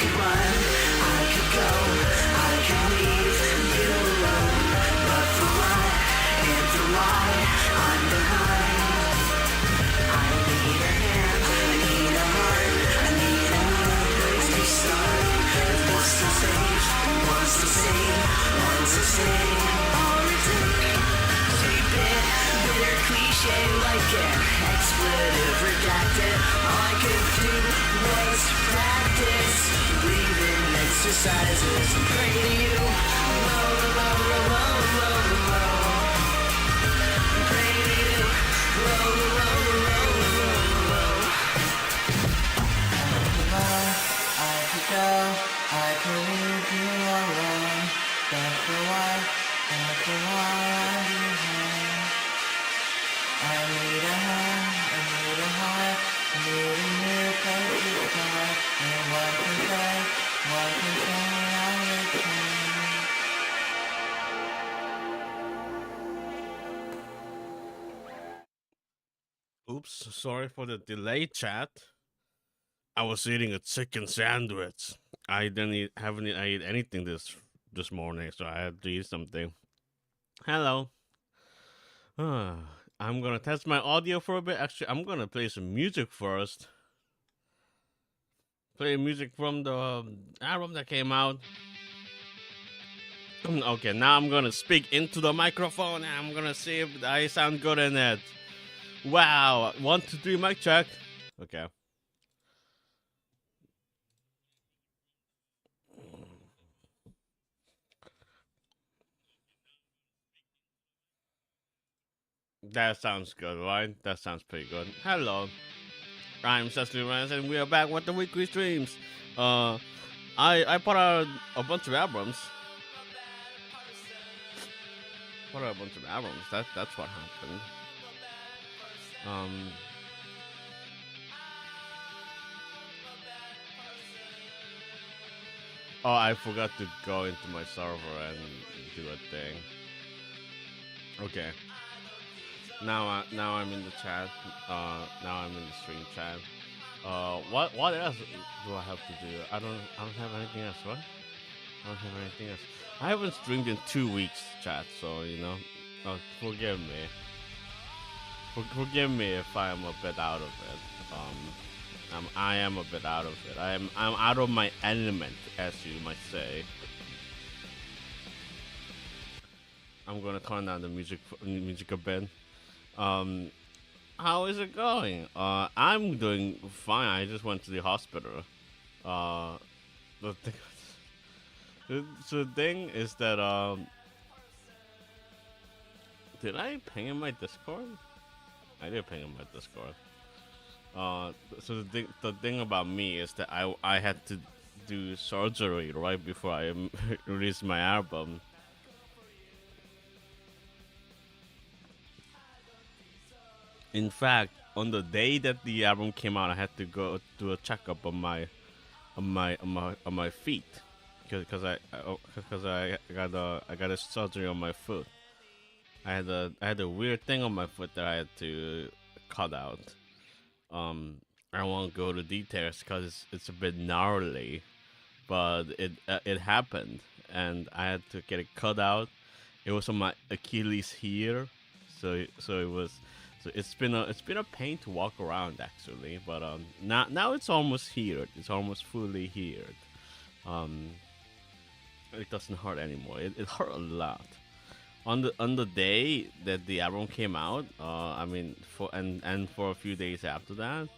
could run, I could go, I could leave you alone. But for what and for why I'm behind. I need a hand, I need a heart, I need a new place to start. It wants to save, wants to save, wants to stay or retake. Keep it bitter cliche like an expletive redacted. All I could do was practice breathing exercises and pray to you. Row, row, row, row, row, row. Pray to you. Row, row, row, row, row. I could go, I could leave you alone. But for why, and for why I'm behind. I need a hand, I need a heart, I need a new place to start. And one can say I'll return. Oops, sorry for the delay, chat. I was eating a chicken sandwich. I didn't eat, haven't I eat anything this morning, so I had to eat something. Hello. I'm gonna test my audio for a bit. Actually, I'm gonna play some music first. Play music from the album that came out. Okay, now I'm gonna speak into the microphone and I'm gonna see if I sound good in it. Wow, 1, 2, 3, mic check. Okay. That sounds good, right? That sounds pretty good. Hello, I'm Cecily Rance, and we are back with the weekly streams. I put out a bunch of albums. Put out a bunch of albums. That's what happened. Um. Oh, I forgot to go into my server and do a thing. Okay. Now I'm in the chat. Now I'm in the stream chat. What else do I have to do? I don't have anything else. What? I don't have anything else. I haven't streamed in 2 weeks, chat. So forgive me. Forgive me if I'm a bit out of it. I am a bit out of it. I'm out of my element, as you might say. I'm gonna turn down the music a bit. How is it going? I'm doing fine. I just went to the hospital. The thing, the thing is that did I ping in my Discord? I did ping in my Discord. So the thing about me is that I had to do surgery right before I released my album. In fact, on the day that the album came out, I had to go do a checkup on my feet because I got a surgery on my foot. I had a weird thing on my foot that I had to cut out. I won't go to details because it's a bit gnarly, but it happened, and I had to get it cut out. It was on my Achilles here, so it was. So it's been a pain to walk around actually, but now it's almost healed. It's almost fully healed. It doesn't hurt anymore. It hurt a lot. On the day that the album came out, I mean for a few days after that,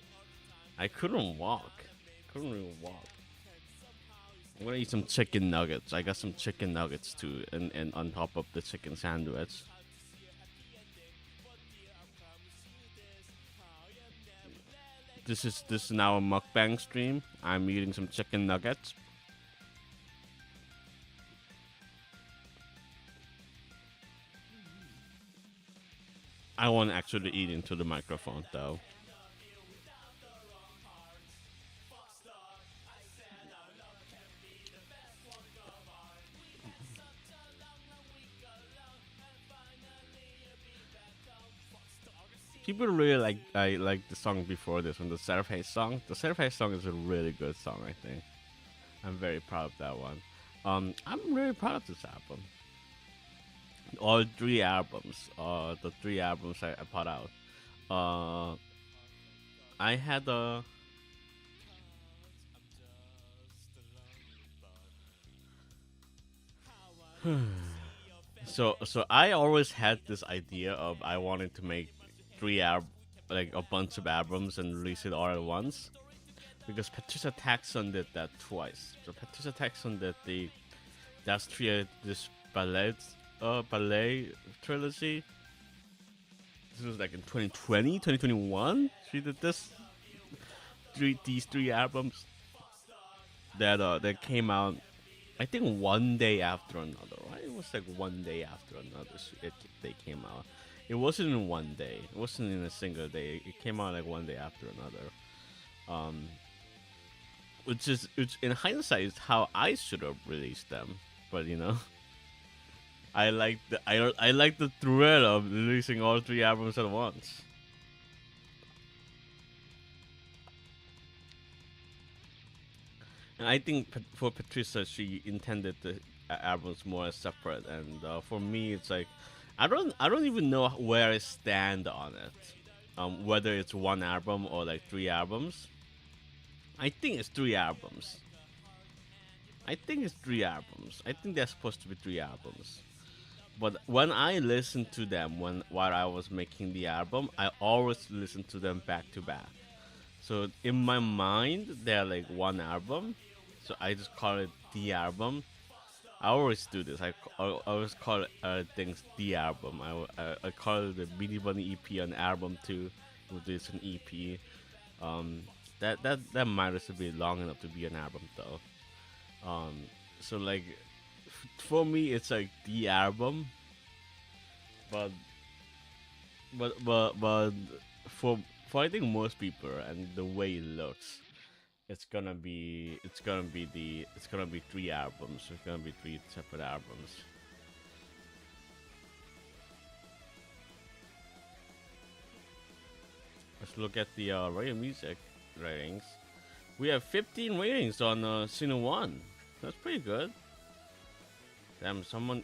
I couldn't walk. Couldn't really walk. I'm gonna eat some chicken nuggets. I got some chicken nuggets too, and on top of the chicken sandwich. This is now a mukbang stream. I'm eating some chicken nuggets. I won't actually eat into the microphone though. People really like the song before this one, the Surface song. The Surface song is a really good song, I think. I'm very proud of that one. I'm really proud of this album. All three albums. The three albums I put out. Uh, I had a. So I always had this idea of I wanted to make like a bunch of albums and release it all at once because Patricia Taxon did that twice. So Patricia Taxon did the that's three this ballet trilogy. This was like in 2020, 2021. She did these three albums that came out. I think one day after another, right? It was like one day after another. They came out. It wasn't in one day. It wasn't in a single day. It came out like one day after another. Um, which in hindsight is how I should have released them. But I like the thread of releasing all three albums at once. And I think for Patricia, she intended the albums more as separate, and for me, it's like I don't even know where I stand on it. Whether it's one album or like three albums. I think it's three albums. I think it's three albums. I think they're supposed to be three albums. But when I listened to them while I was making the album, I always listened to them back to back. So in my mind, they're like one album. So I just call it the album. I always do this. I always call things the album. I call it the Beanie Bunny EP an album too. It's an EP. That might also be long enough to be an album though. So like for me, it's like the album. But but for I think most people and the way it looks, it's gonna be three albums. It's gonna be three separate albums. Let's look at the radio music ratings. We have 15 ratings on Cine One. That's pretty good. Damn, some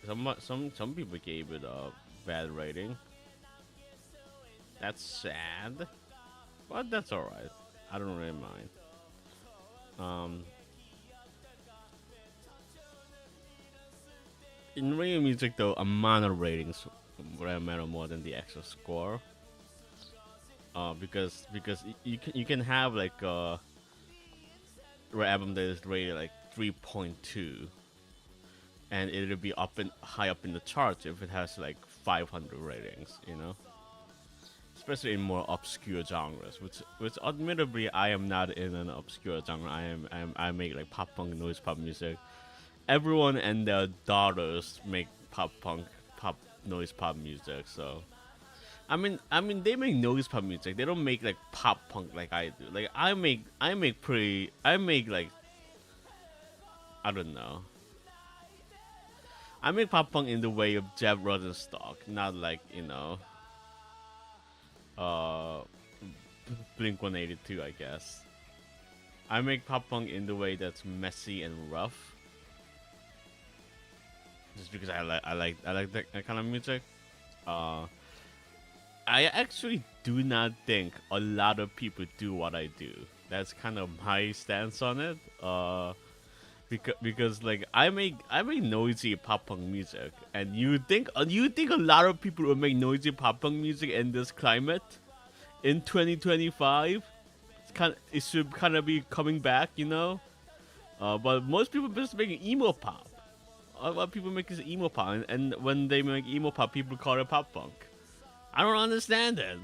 people gave it a bad rating. That's sad, but that's alright. I don't really mind. Um, in radio music though, amount of ratings really matter more than the actual score. Because you can have like a album that is rated like 3.2, and it'll be high up in the charts if it has like 500 ratings. Especially in more obscure genres, which admittedly I am not in an obscure genre. I make like pop punk, noise pop music. Everyone and their daughters make pop punk, pop noise pop music. So I mean they make noise pop music. They don't make like pop punk like I do. Like I make like I don't know. I make pop punk in the way of Jeff Rosenstock, not like uh, Blink 182, I guess. I make pop punk in the way that's messy and rough, just because I like that kind of music. I actually do not think a lot of people do what I do. That's kind of my stance on it. Because like I make noisy pop punk music, and you think a lot of people will make noisy pop punk music in this climate in 2025? It should kind of be coming back, but most people just making emo pop. A lot of people make this emo pop, and when they make emo pop, people call it pop punk. I don't understand it.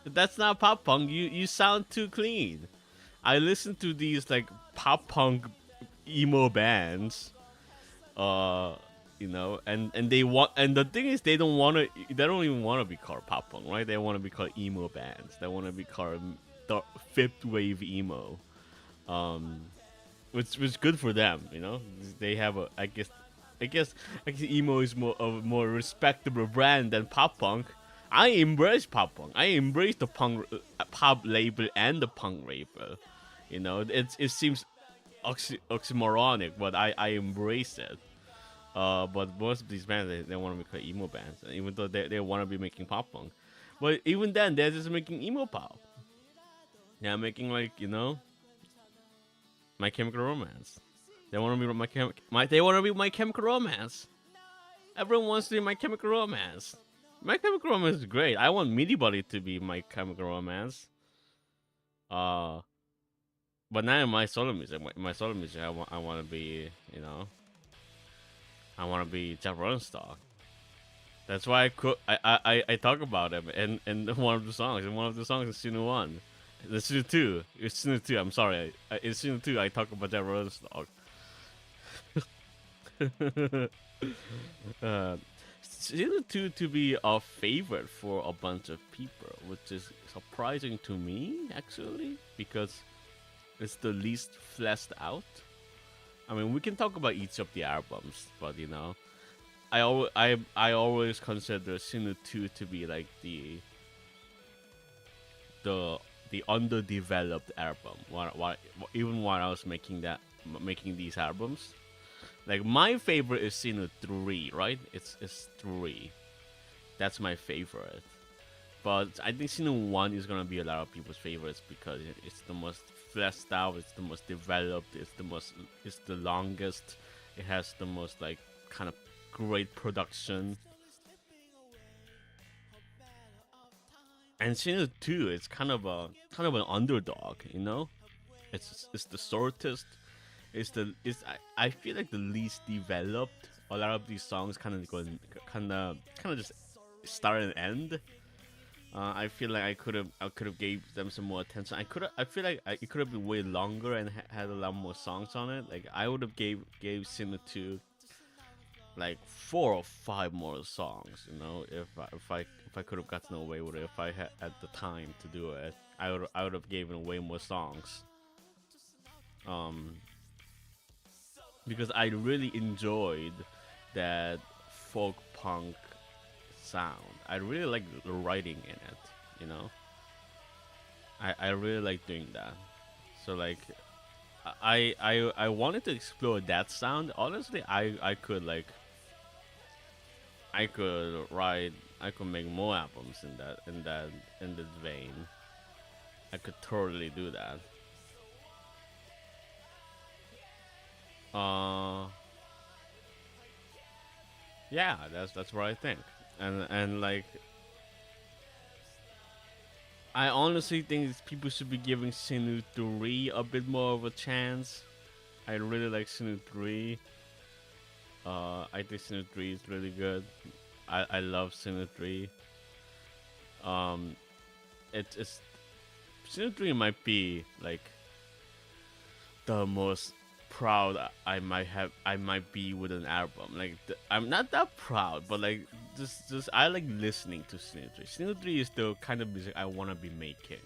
That's not pop punk. You sound too clean. I listen to these like pop punk emo bands, and the thing is they don't even want to be called pop punk, right? They want to be called emo bands. They want to be called the fifth wave emo, which was good for them. They have I guess emo is more respectable brand than pop punk. I embrace pop punk. I embrace the pop label and the punk label. It seems oxymoronic, but I embrace it. But most of these bands, they want to make emo bands, even though they want to be making pop punk. But even then, they're just making emo pop. They're making like My Chemical Romance. They want to be they want to be My Chemical Romance. Everyone wants to be My Chemical Romance. My Chemical Romance is great. I want Midibody to be My Chemical Romance. Uh, but now in my solo music, I want to be, I want to be Jeff Rosenstock. That's why I talk about him in one of the songs. In one of the songs in Sinu 1. The Sinu 2. It's Sinu 2. I'm sorry. In Sinu 2, I talk about Jeff Rosenstock. Sinu 2 to be a favorite for a bunch of people, which is surprising to me, actually, because it's the least fleshed out. I mean, we can talk about each of the albums, but I always consider Sinu 2 to be like the underdeveloped album. Even while I was making these albums, like my favorite is Sinu 3, right? It's 3. That's my favorite. But I think Sinu 1 is gonna be a lot of people's favorites because it's the most fleshed out, it's the most developed, it's the longest, it has the most like kind of great production. And Sinu 2 is kind of an underdog, It's the shortest. I feel like the least developed. A lot of these songs kind of just start and end. I feel like I could have gave them some more attention. I feel like it could have been way longer and had a lot more songs on it. Like I would have gave Sinu 2 like 4 or 5 more songs. If I could have gotten away with it, if I had the time to do it, I would have given way more songs. Because I really enjoyed that folk punk sound. I really like the writing in it, I really like doing that. So like I wanted to explore that sound. Honestly, I could make more albums in that vein. I could totally do that. Yeah, that's what I think. And like I honestly think people should be giving Sinu 3 a bit more of a chance. I really like Sinu 3. I think Sinu 3 is really good. I love Sinu 3. It's Sinu 3 might be like the most proud I might be with an album. Like I'm not that proud, but like just I like listening to Sinu 3. Sinu 3 is the kind of music I want to be making.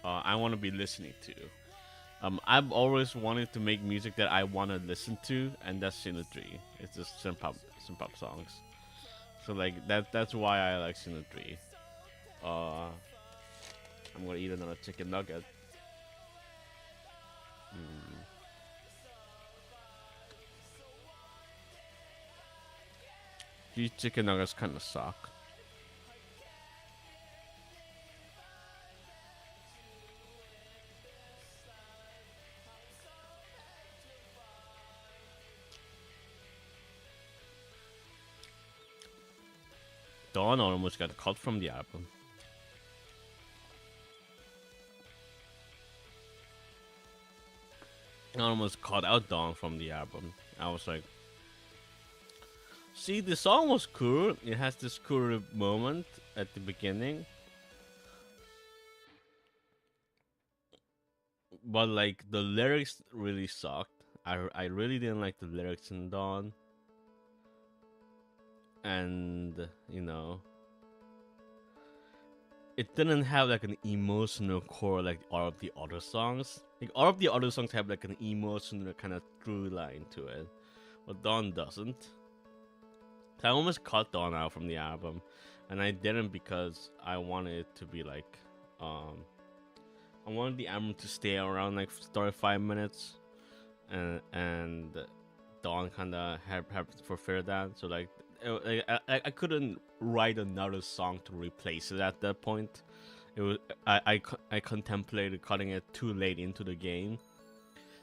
I want to be listening to. I've always wanted to make music that I want to listen to, and that's Sinu 3. It's just synth pop songs. So like that's why I like Sinu 3. I'm gonna eat another chicken nugget. These chicken nuggets kind of suck. Dawn almost got cut from the album. I almost cut out Dawn from the album. I was like, see, the song was cool. It has this cool moment at the beginning. But like the lyrics really sucked. I really didn't like the lyrics in Dawn. And it didn't have like an emotional core like all of the other songs. Like all of the other songs have like an emotional kind of through line to it, but Dawn doesn't. So I almost cut Dawn out from the album, and I didn't because I wanted it to be like, I wanted the album to stay around like 35 minutes. and Dawn kind of had fulfilled that. So like, I couldn't write another song to replace it at that point. It was I contemplated cutting it too late into the game.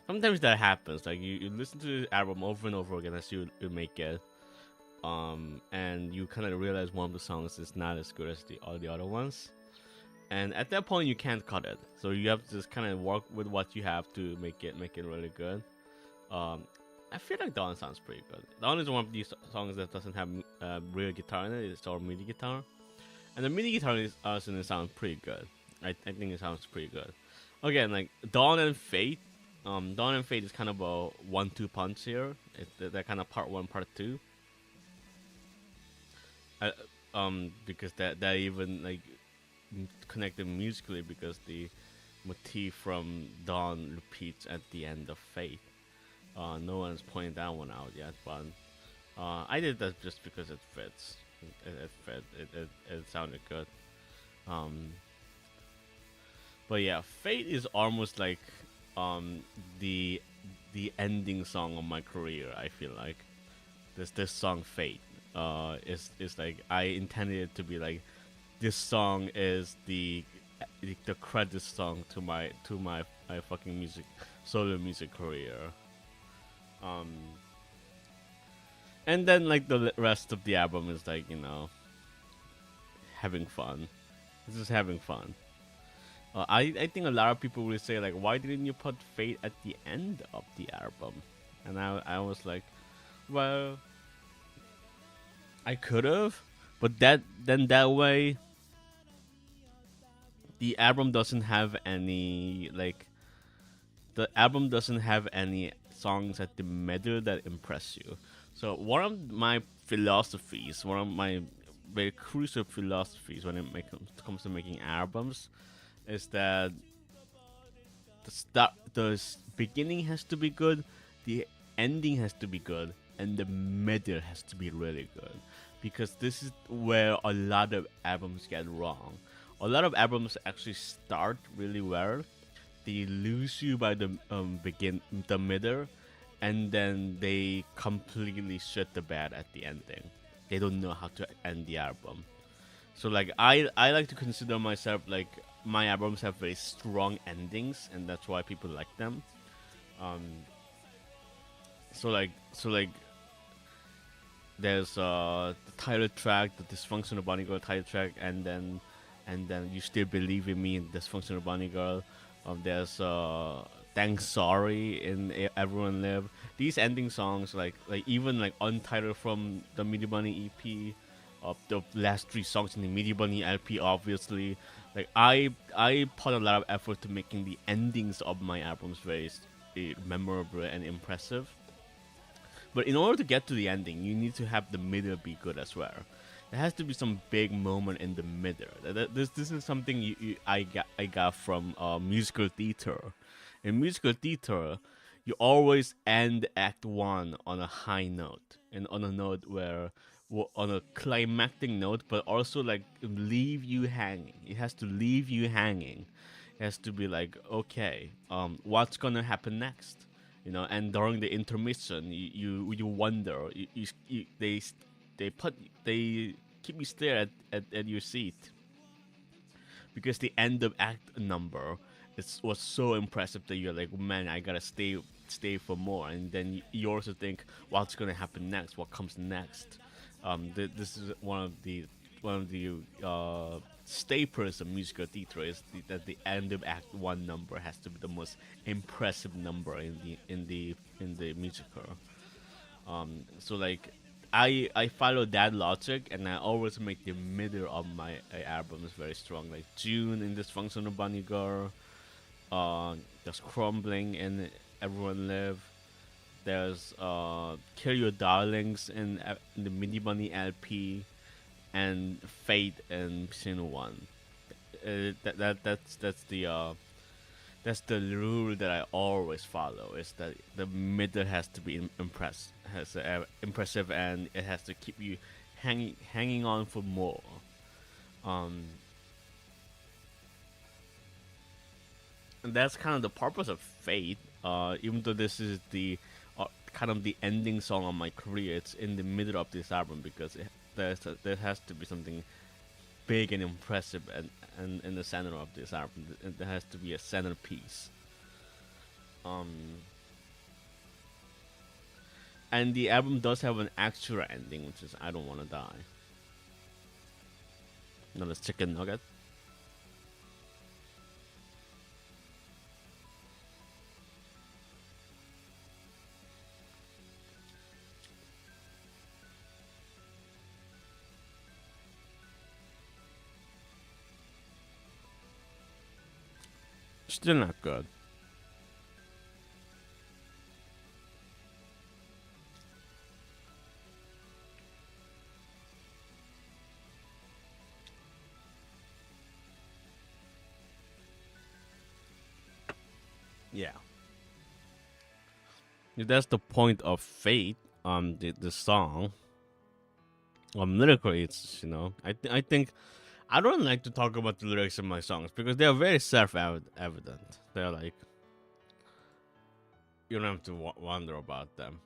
Sometimes that happens. Like you listen to the album over and over again as you make it, and you kind of realize one of the songs is not as good as all the other ones. And at that point, you can't cut it, so you have to just kind of work with what you have to make it really good. Um, I feel like Dawn sounds pretty good. Dawn is one of these songs that doesn't have real guitar in it; it's all MIDI guitar, and the MIDI guitar is also sounds pretty good. I think it sounds pretty good. Again, like Dawn and Fate. Dawn and Fate is kind of a 1-2 punch here. It's that kind of part one, part two. I, because that even like connected musically because the motif from Dawn repeats at the end of Fate. No one's pointed that one out yet, but I did that just because it fits. It fit. It sounded good. Um, but yeah, Fate is almost like the ending song of my career. I feel like this song Fate is like I intended it to be like this song is the credit song to my fucking solo music career. Um, and then like the rest of the album is like having fun. It's just having fun. I think a lot of people will say like, why didn't you put Fate at the end of the album? And I was like, well, I could have, but that way the album doesn't have any the album doesn't have any songs at the middle that impress you. So one of my philosophies, one of my very crucial philosophies when it comes to making albums, is that the beginning has to be good, the ending has to be good, and the middle has to be really good. Because this is where a lot of albums get wrong. A lot of albums actually start really well. They lose you by the the middle, and then they completely shit the bed at the ending. They don't know how to end the album. So like I like to consider myself like my albums have very strong endings, and that's why people like them. Um, so like there's the title track, the Dysfunctional Bunny Girl title track, and then You Still Believe in Me, and Dysfunctional Bunny Girl. There's Thanks Sorry in Everyone Live. These ending songs, like even like Untitled from the Media Bunny EP, the last three songs in the Media Bunny LP, obviously. Like I put a lot of effort to making the endings of my albums very memorable and impressive. But in order to get to the ending, you need to have the middle be good as well. There has to be some big moment in the middle. This is something I got from musical theater. In musical theater, you always end Act One on a high note, and on a note where on a climactic note, but also like leave you hanging. It has to leave you hanging. It has to be like, okay, what's gonna happen next? And during the intermission, you wonder. They keep you stare at your seat because the end of act number was so impressive that you're like, man, I gotta stay for more. And then you also think, what's gonna happen next? What comes next? This is one of the staples of musical theater is that the end of Act One number has to be the most impressive number in the musical. So like I follow that logic, and I always make the middle of my albums very strong. Like June in Dysfunctional Bunny Girl, there's Crumbling in Everyone Live. There's Kill Your Darlings in the Mini Bunny LP, and Fate in Persona 1. That's the rule that I always follow. Is that the middle has to be impressive, and it has to keep you hanging on for more. And that's kind of the purpose of Fate. Even though this is the kind of the ending song of my career, it's in the middle of this album because there has to be something big and impressive and in the center of this album. There has to be a centerpiece. Um, and the album does have an actual ending, which is "I Don't Wanna Die." Another chicken nugget. Still not good. Yeah. That's the point of Fate. The song. Lyrically, it's I think I don't like to talk about the lyrics in my songs because they are very self-evident. They're like you don't have to wonder about them.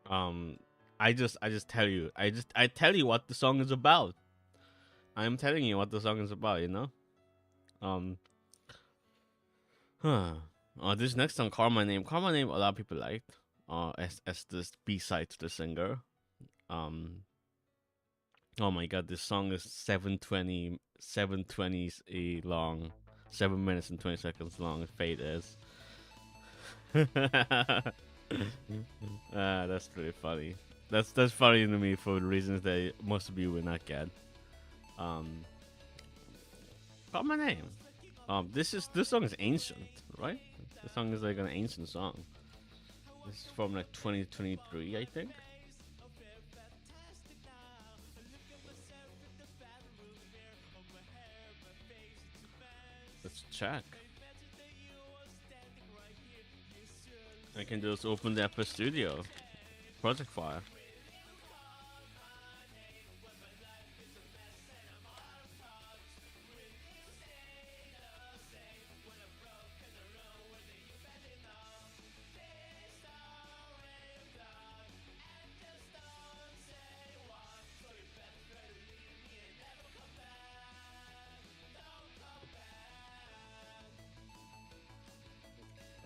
Um, I just tell you, I tell you what the song is about. I'm telling you what the song is about. Um, huh. This next song, "Call My Name." "Call My Name," a lot of people liked. As this B-side to the singer. Um, oh my god, this song is 720 long, 7 minutes and 20 seconds long. Fate is. That's pretty funny. That's funny to me for reasons that most of you will not get. Um, Call My Name. This song is ancient, right? The song is like an ancient song. This is from like 2023, I think. Let's check. I can just open the FL Studio project file.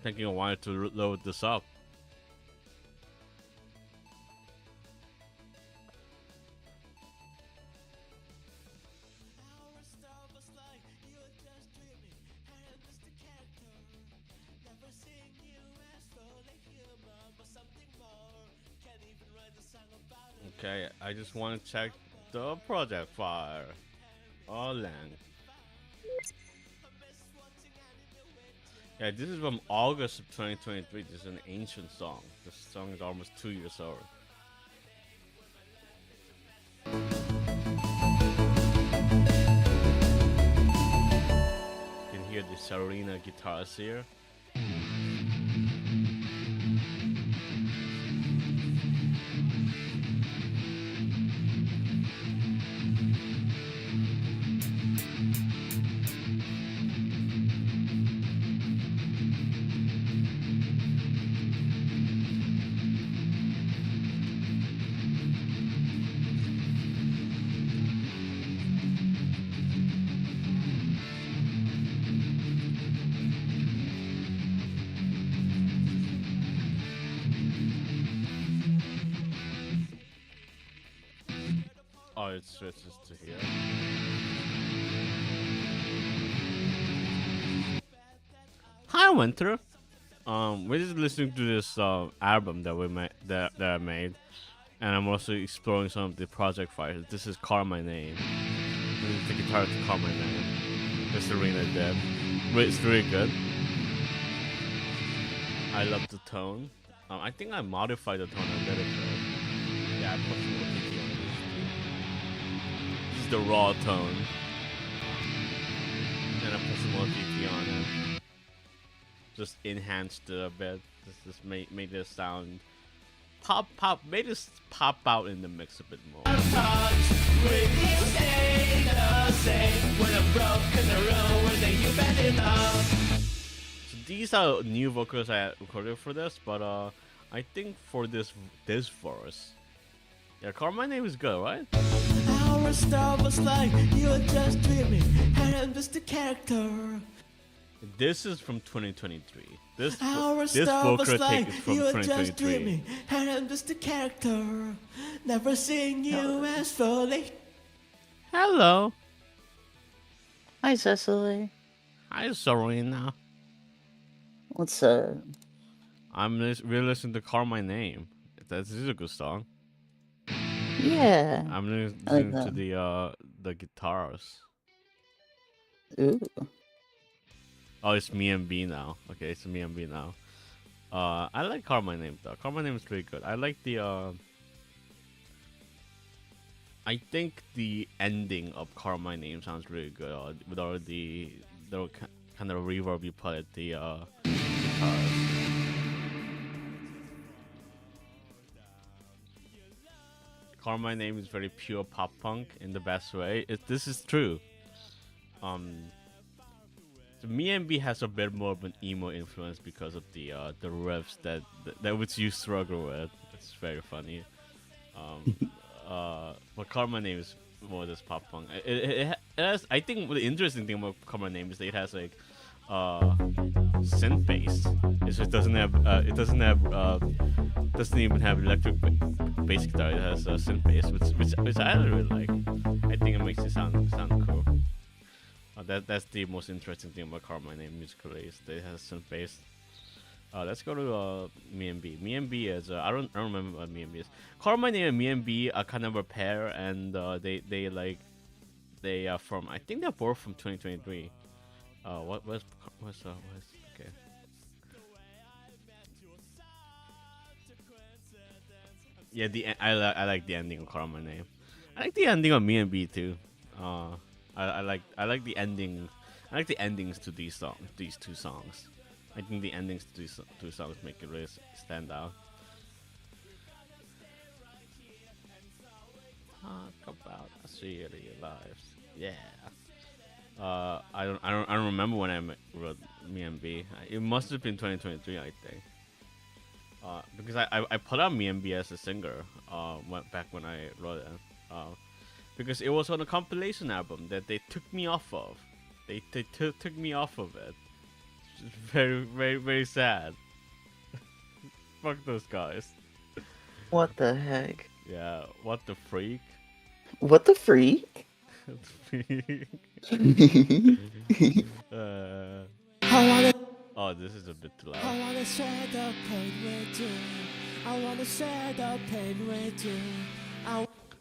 Taking a while to load this up. Okay, I just want to check the project file. Oh, lang. Yeah, this is from August of 2023. This is an ancient song. This song is almost 2 years old. You can hear the Serena guitars here. Oh, it switches to here. Hi, Winter. We're just listening to this album that we made that I made, and I'm also exploring some of the project files. This is "Call My Name." This is the guitar to "Call My Name." It's Serena did. It's really good. I love the tone. I think I modified the tone a little bit. Yeah, I put some more EQ on this. This is the raw tone. And I put some more EQ on it. Just enhanced it a bit. Just make the sound May just pop out in the mix a bit more. So these are new vocals I recorded for this, but I think for this verse, yeah, Carmine name is good, right? Our star was like you were just dreaming, and I'm just a character. This is from 2023. Our This star was vocal like take is from you were just 2023. dreaming, and I'm just a character. Never seen you as fully. Hello, Hi, Cecily. hi Serena. What's up? I'm really listening to Carmine name. This is a good song. Yeah. I'm I like listening to that. the guitars. Ooh. Oh, it's me and B now. Okay, it's me and B now. I like Carmine name though. Carmine name is pretty good. I like the I think the ending of Carmine name sounds really good. With all the kind of reverb you put at the guitars. Carmine name is very pure pop punk in the best way. This is true. So me and B has a bit more of an emo influence because of the riffs that which you struggle with. It's very funny. But Carmine name is more this pop punk. It has. I think the interesting thing about Carmine name is that it has like synth bass. It doesn't even have electric bass guitar. It has synth bass, which I really like. I think it makes it sound cool. That's the most interesting thing about Carmine name musically is that it has synth bass. Let's go to me and B. Me and B is I don't remember what me and B is. Carmine and me and B are kind of a pair, and they are from, I think they're both from 2023. What's okay. Yeah, I like the ending of Carmine name. I like the ending of me and B too. I like the ending. I like the endings to these two songs. I think the endings to these two songs make it really stand out. Talk about a city of lives. Yeah. I don't remember when I wrote me and B. It must have been 2023, I think. Because I put out me and B as a singer. Back when I wrote it. Because it was on a compilation album that they took me off of. They took me off of it. It's very, very, very sad. Fuck those guys. What the heck? Yeah, what the freak? What the freak? I wanna, Oh, this is a bit too I loud. wanna share the pain with you. I wanna share the pain with you.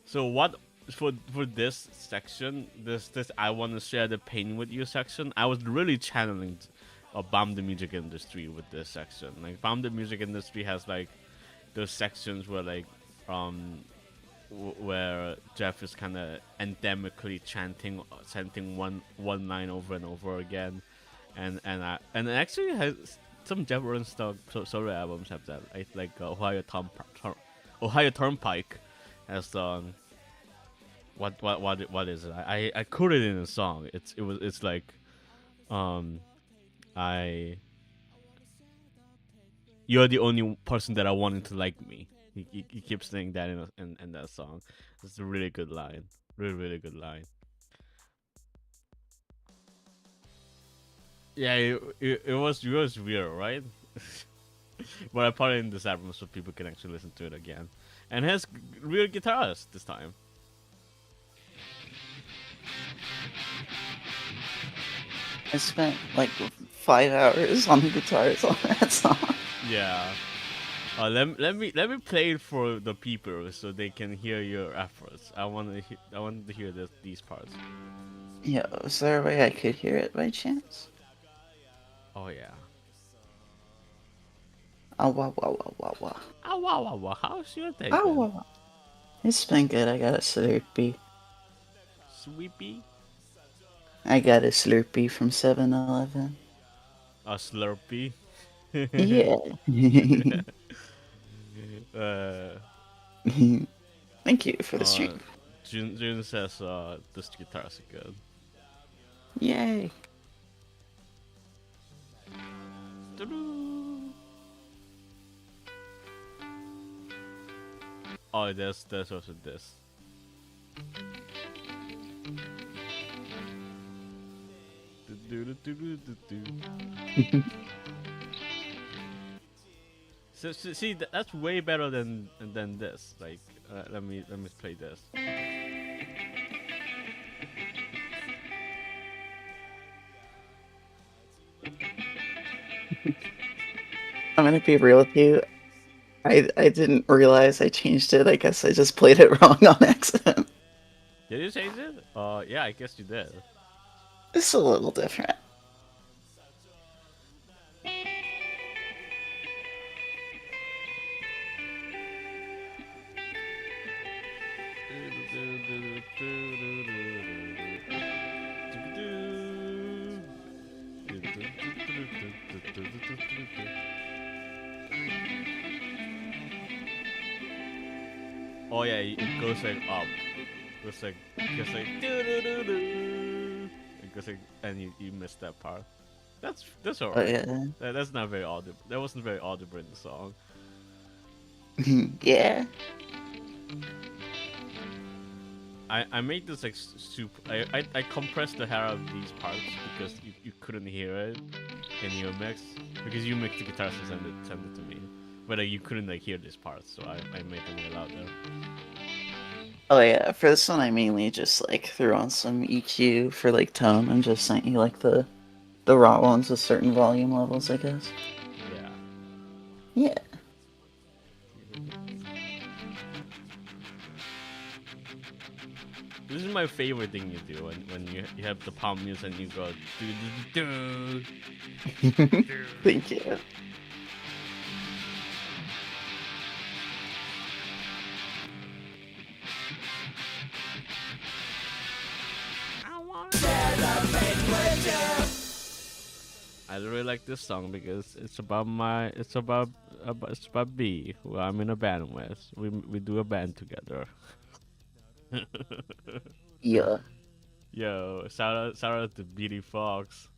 So what for this section, this I want to share the pain with you section, I was really channeling Bomb the Music Industry with this section. Like Bomb the Music Industry has like those sections where like where Jeff is kind of endemically chanting one line over and over again, and it actually has some Jeff Burton stuff. Solo albums have that. Like Ohio Turnpike has what is it? I quoted it in a song. It's like you're the only person that I wanted to like me. He keeps saying that in that song. It's a really good line. Really good line. Yeah, it was weird, right? But I put it in this album so people can actually listen to it again. And it has real guitars this time. I spent like 5 hours on the guitars on that song. Yeah. Let me play it for the people so they can hear your efforts. I want to hear these parts. Yo, is there a way I could hear it by chance? Oh yeah. Oh, wah, wah, wah, wah, wah. Oh wow. How's your day? Oh, been? wah, wah. It's been good. I got a Slurpee. Sweepy. I got a Slurpee from 7-Eleven. A Slurpee. Yeah. Uh, Thank you for the uh, stream. June says this guitars are good. Yay. Doo-doo. Oh, there's also this. Do-do-do-do-do-do. So see, that's way better than this. Like, let me play this. I'm gonna be real with you. I didn't realize I changed it. I guess I just played it wrong on accident. Did you change it? Yeah, I guess you did. It's a little different. Oh yeah, it goes like up. It goes like doo-doo-doo-doo. It goes like, and you missed that part. That's Oh alright. yeah. That's not very audible. That wasn't very audible in the song. Yeah. I made this like super. I compressed the hell out of these parts because you couldn't hear it in your mix because you mixed the guitars and sent it to me, but you couldn't like hear these parts, so I made them way louder. Oh yeah. For this one, I mainly just like threw on some EQ for like tone and just sent you like the raw ones with certain volume levels, I guess. Yeah. Yeah. This is my favorite thing you do when you have the palm music and you go do do do. Thank you. I really like this song because it's about B, who I'm in a band with. We do a band together. Yeah. Yo, shout out to Beatty Fox.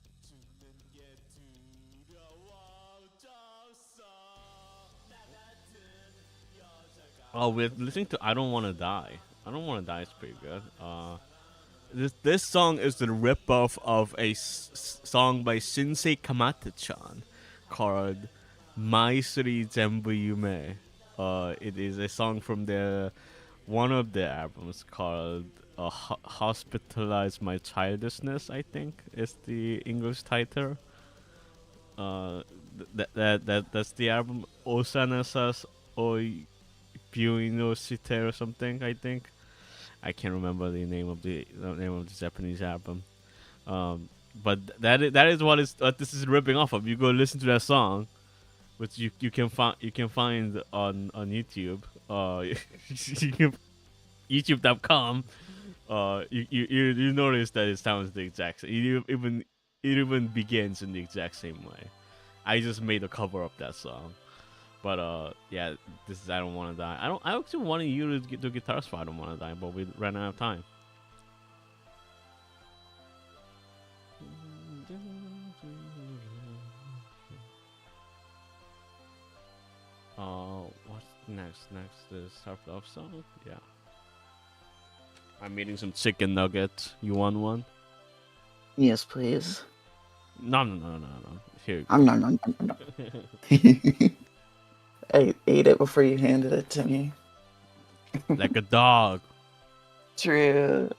Oh, we're listening to "I Don't Wanna Die." "I Don't Wanna Die" is pretty good. This song is the ripoff of a song by Shinsei Kamata-chan called "Maisuri Zenbu Yume." It is a song from one of their albums called "Hospitalize My Childishness." I think is the English title. That's the album Osanasas Oi Byuino Shite or something. I think. I can't remember the name of the Japanese album, but that is what this is ripping off of. You go listen to that song, which you can find on YouTube. YouTube.com. You notice that it sounds the exact same. It even begins in the exact same way. I just made a cover of that song. But yeah, this is "I Don't Wanna Die." I actually wanted you to do guitars for "I Don't Wanna Die," but we ran out of time. What's next? Next is Surf Love Song. Yeah. I'm eating some chicken nuggets. You want one? Yes, please. No. Here you go. No. I ate it before you handed it to me. Like a dog. True.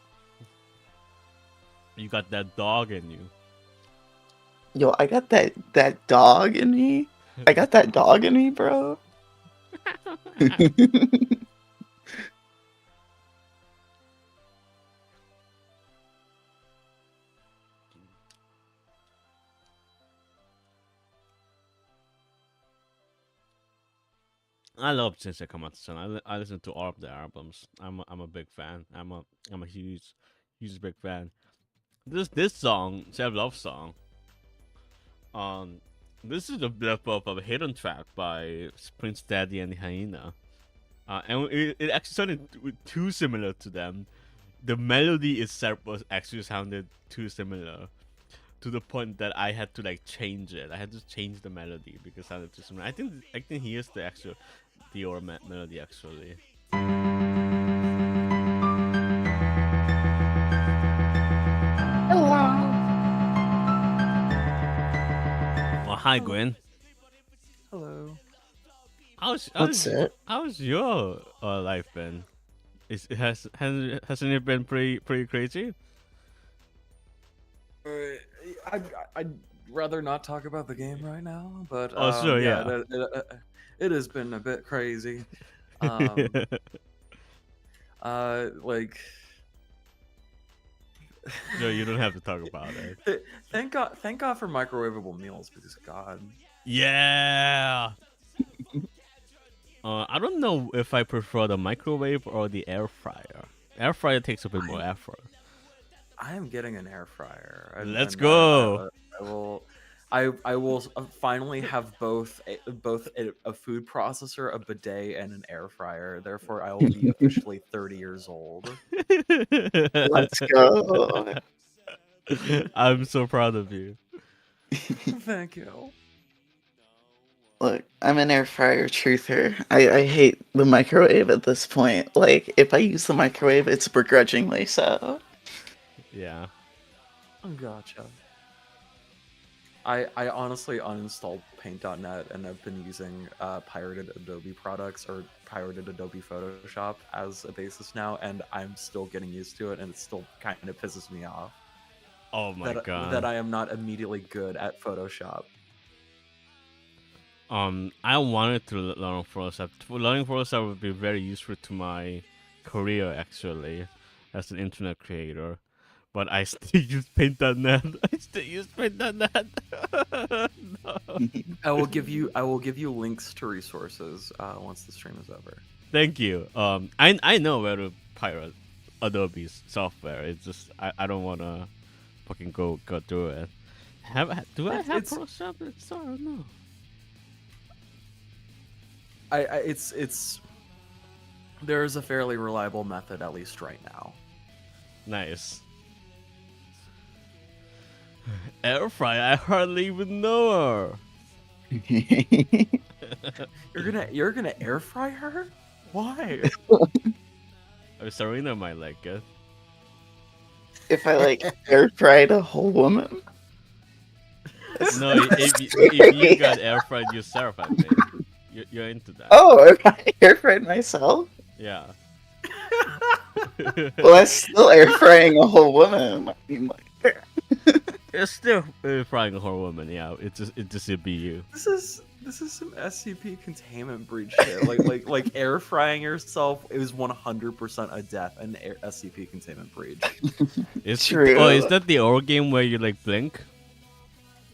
You got that dog in you. Yo, I got that dog in me. I got that dog in me, bro. I love Sensei Kamatsu-san. I listen to all of their albums. I'm a big fan. I'm a huge big fan. This song, Self Love Song. This is the blip of a hidden track by Prince Daddy and Hyena. And it actually sounded too similar to them. The melody itself was actually sounded too similar, to the point that I had to like change it. I had to change the melody because it sounded too similar. I think here's the actual Dior melody actually. Well, hi Gwen. Hello. What's it? How's your life been? Hasn't it been pretty crazy? I'd rather not talk about the game right now, but Oh, sure, yeah. it has been a bit crazy. Um, like, No, you don't have to talk about it. thank God for microwavable meals because God, Yeah. I don't know if I prefer the microwave or the air fryer. Air fryer takes a bit more effort. I am getting an air fryer. Let's go. I will finally have both a food processor, a bidet, and an air fryer. Therefore, I will be officially 30 years old. Let's go. I'm so proud of you. Thank you. Look, I'm an air fryer truther. I hate the microwave at this point. Like, if I use the microwave, it's begrudgingly so. Yeah. Gotcha. I honestly uninstalled Paint.net and I've been using pirated Adobe products or pirated Adobe Photoshop as a basis now, and I'm still getting used to it, and it still kind of pisses me off. Oh my god. That I am not immediately good at Photoshop. I wanted to learn Photoshop. Learning Photoshop would be very useful to my career actually, as an internet creator. But I still use Paint.net. I still use Paint.net. No. I will give you links to resources once the stream is over. Thank you. I know where to pirate Adobe's software. It's just I don't wanna fucking go through it. Do I have Photoshop installed? I don't know. It's there is a fairly reliable method, at least right now. Nice. Air fryer, I hardly even know her. You're gonna air fry her? Why? Serena might like it. If I like air fried a whole woman. No, if you got air fried yourself, I think you're into that. Oh, if I air fried myself? Yeah. Well, that's still air frying a whole woman. I mean, like, It's still frying a whole woman. Yeah, it's just a BU. This is some SCP containment breach shit. Like air frying yourself is 100% a death and SCP containment breach. It's true. Oh, is that the old game where you like blink?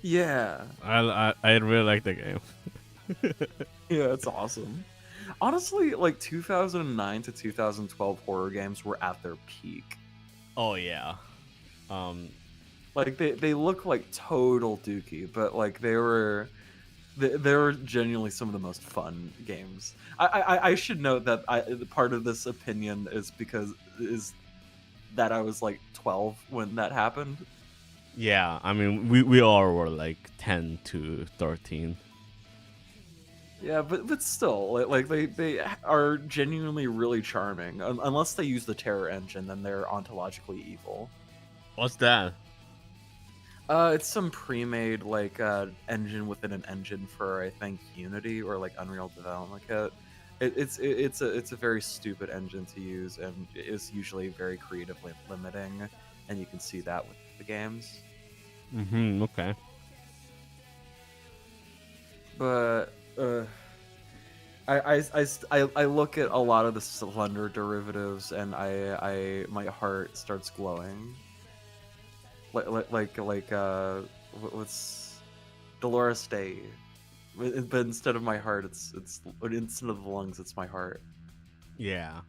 Yeah. I really like the game. Yeah, it's awesome. Honestly, like 2009 to 2012 horror games were at their peak. Oh yeah. Like they look like total dookie, but like they were genuinely some of the most fun games. I should note that part of this opinion is that I was like 12 when that happened. Yeah, I mean we all were like 10 to 13. Yeah, but still, like they are genuinely really charming. Unless they use the Terror engine, then they're ontologically evil. What's that? It's some pre-made like engine within an engine for I think Unity or like Unreal Development Kit. It's a very stupid engine to use, and is usually very creatively limiting, and you can see that with the games. Mm-hmm. Okay. But I look at a lot of the Slender derivatives, and my heart starts glowing. What's Dolores Day? But instead of my heart, it's instead of the lungs, it's my heart. Yeah.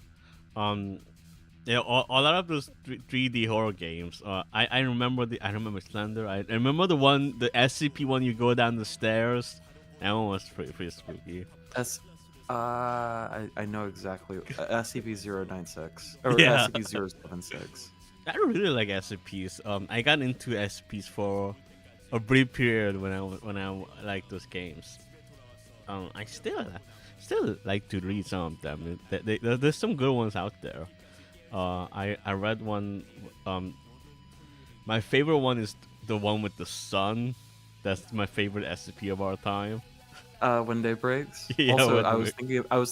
Yeah, a lot of those 3D horror games. I remember Slender. I remember the SCP one you go down the stairs. That one was pretty spooky. I know exactly. SCP-096 or Yeah. SCP-076. I really like SCPs. I got into SCPs for a brief period when I liked those games. I still like to read some of them. There's some good ones out there. I read one. My favorite one is the one with the sun. That's my favorite SCP of our time. When day breaks. Yeah, Also, when I was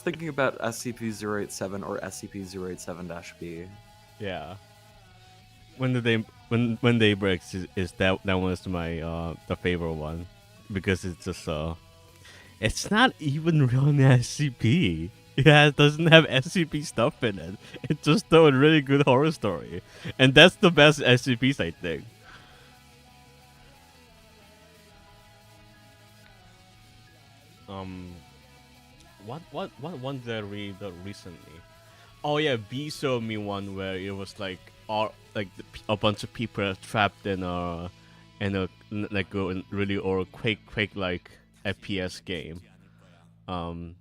thinking about SCP-087 or SCP-087-B. Yeah. When day breaks is that one is my the favorite one because it's just it's not even really SCP. Yeah, it doesn't have SCP stuff in it. It's just a really good horror story, and that's the best SCPs I think. Um, what one did I read recently? Oh yeah, B showed me one where it was like all like a bunch of people are trapped in like a really or quake like FPS game. Um,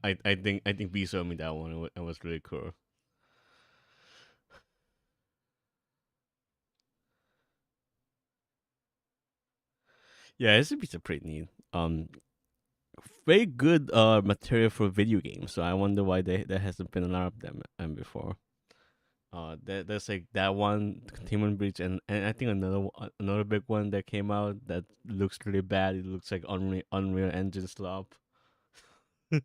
I think B showed me that one. It was really cool. Yeah, SCPs are pretty neat. Very good material for video games. So I wonder why there hasn't been a lot of them before. There's like that one Containment Breach, and I think another big one that came out that looks really bad. It looks like Unreal Engine slop. uh,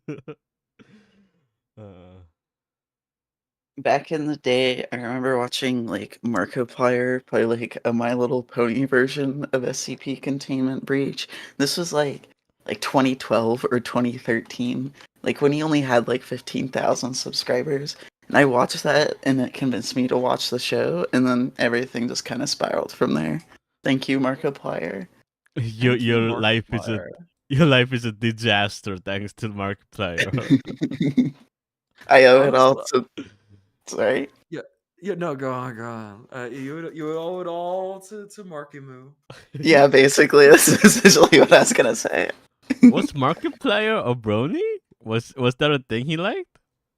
Back in the day, I remember watching like Markiplier play like a My Little Pony version of SCP Containment Breach. This was like 2012 or 2013, like when he only had like 15,000 subscribers. And I watched that, and it convinced me to watch the show, and then everything just kind of spiraled from there. Thank you, Markiplier. your Thank you, your life is a Markiplier. your life is a disaster thanks to Markiplier. I owe it all Honestly, to. Sorry. yeah, yeah. No, go on, go on. You would owe it all to Marky Moo. Yeah, basically, this is essentially what I was gonna say. Was Markiplier a brony? Was that a thing he liked?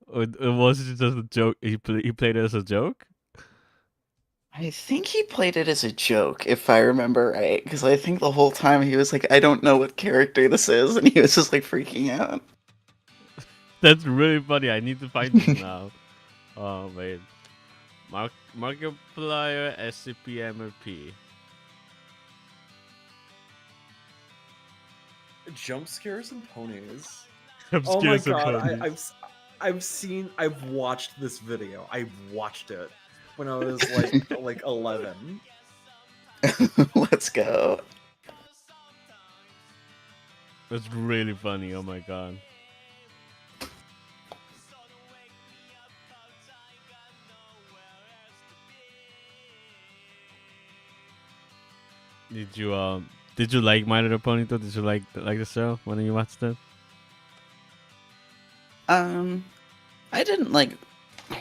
Or was it just a joke? He played it as a joke? I think he played it as a joke, if I remember right, because I think the whole time he was like, I don't know what character this is, and he was just like freaking out. That's really funny. I need to find this now. Oh wait, Markiplier SCP MP. Jump scares and ponies. I'm Oh my scared god, sometimes. I've watched this video. I watched it when I was like 11. Let's go. That's really funny. Oh my god. Did you like My Little Pony though? Did you like the show when you watched it? I didn't like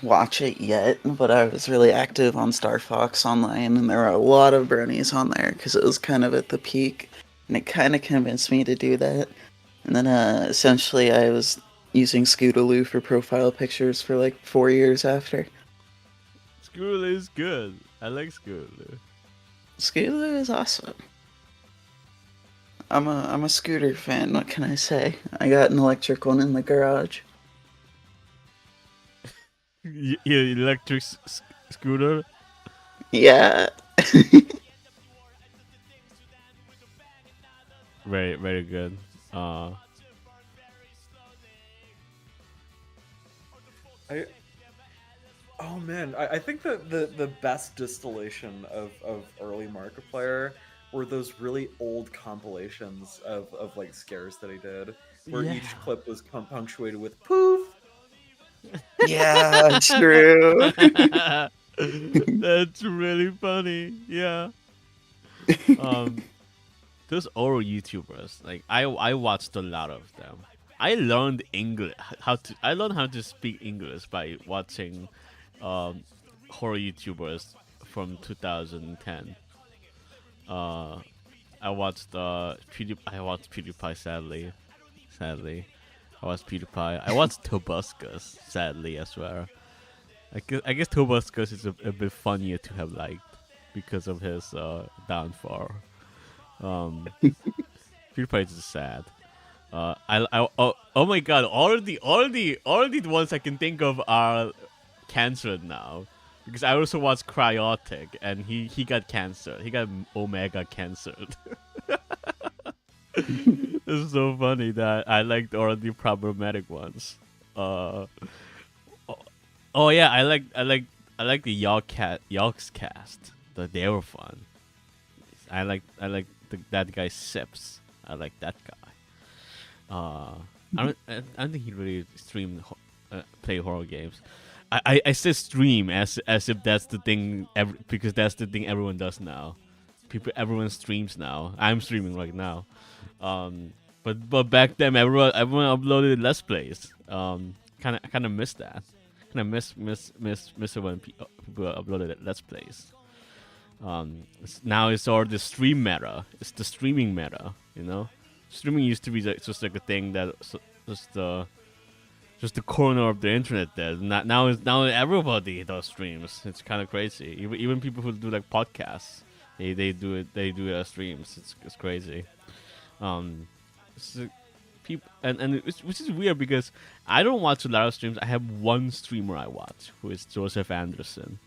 watch it yet, but I was really active on Star Fox Online, and there were a lot of bronies on there because it was kind of at the peak, and it kind of convinced me to do that. And then essentially, I was using Scootaloo for profile pictures for like 4 years after. Scootaloo is good. I like Scootaloo. Scootaloo is awesome. I'm a scooter fan. What can I say? I got an electric one in the garage. Electric scooter. Yeah. Very very good. Oh man, I think that the best distillation of early Markiplier were those really old compilations of like scares that he did, where Yeah. each clip was punctuated with poof. Yeah, true. That's really funny. Yeah. Those old YouTubers, like I watched a lot of them. I learned English I learned how to speak English by watching horror YouTubers from 2010. Uh, I watched PewDiePie sadly. I watched PewDiePie. I watched Tobuscus, sadly, as well. I guess Tobuscus is a bit funnier to have liked because of his downfall. PewDiePie is just sad. Oh my god! All the ones I can think of are canceled now. Because I also watched Cryotic and he got canceled. He got Omega canceled. It's so funny that I liked all the problematic ones. Oh yeah, I like the Yogs cast. They were fun. I like that guy Sips. I like that guy. I don't think he really play horror games. I say stream as if that's the thing because that's the thing everyone does now. Everyone streams now. I'm streaming right now. But back then everyone uploaded Let's Plays. Kind of miss that. Kind of miss it when people uploaded Let's Plays. Now it's all the stream meta. It's the streaming meta. Streaming used to be just like a thing that just the corner of the internet there. Now everybody does streams. It's kind of crazy. Even people who do like podcasts, they do it as streams. It's crazy. People which is weird because I don't watch a lot of streams. I have one streamer I watch who is Joseph Anderson.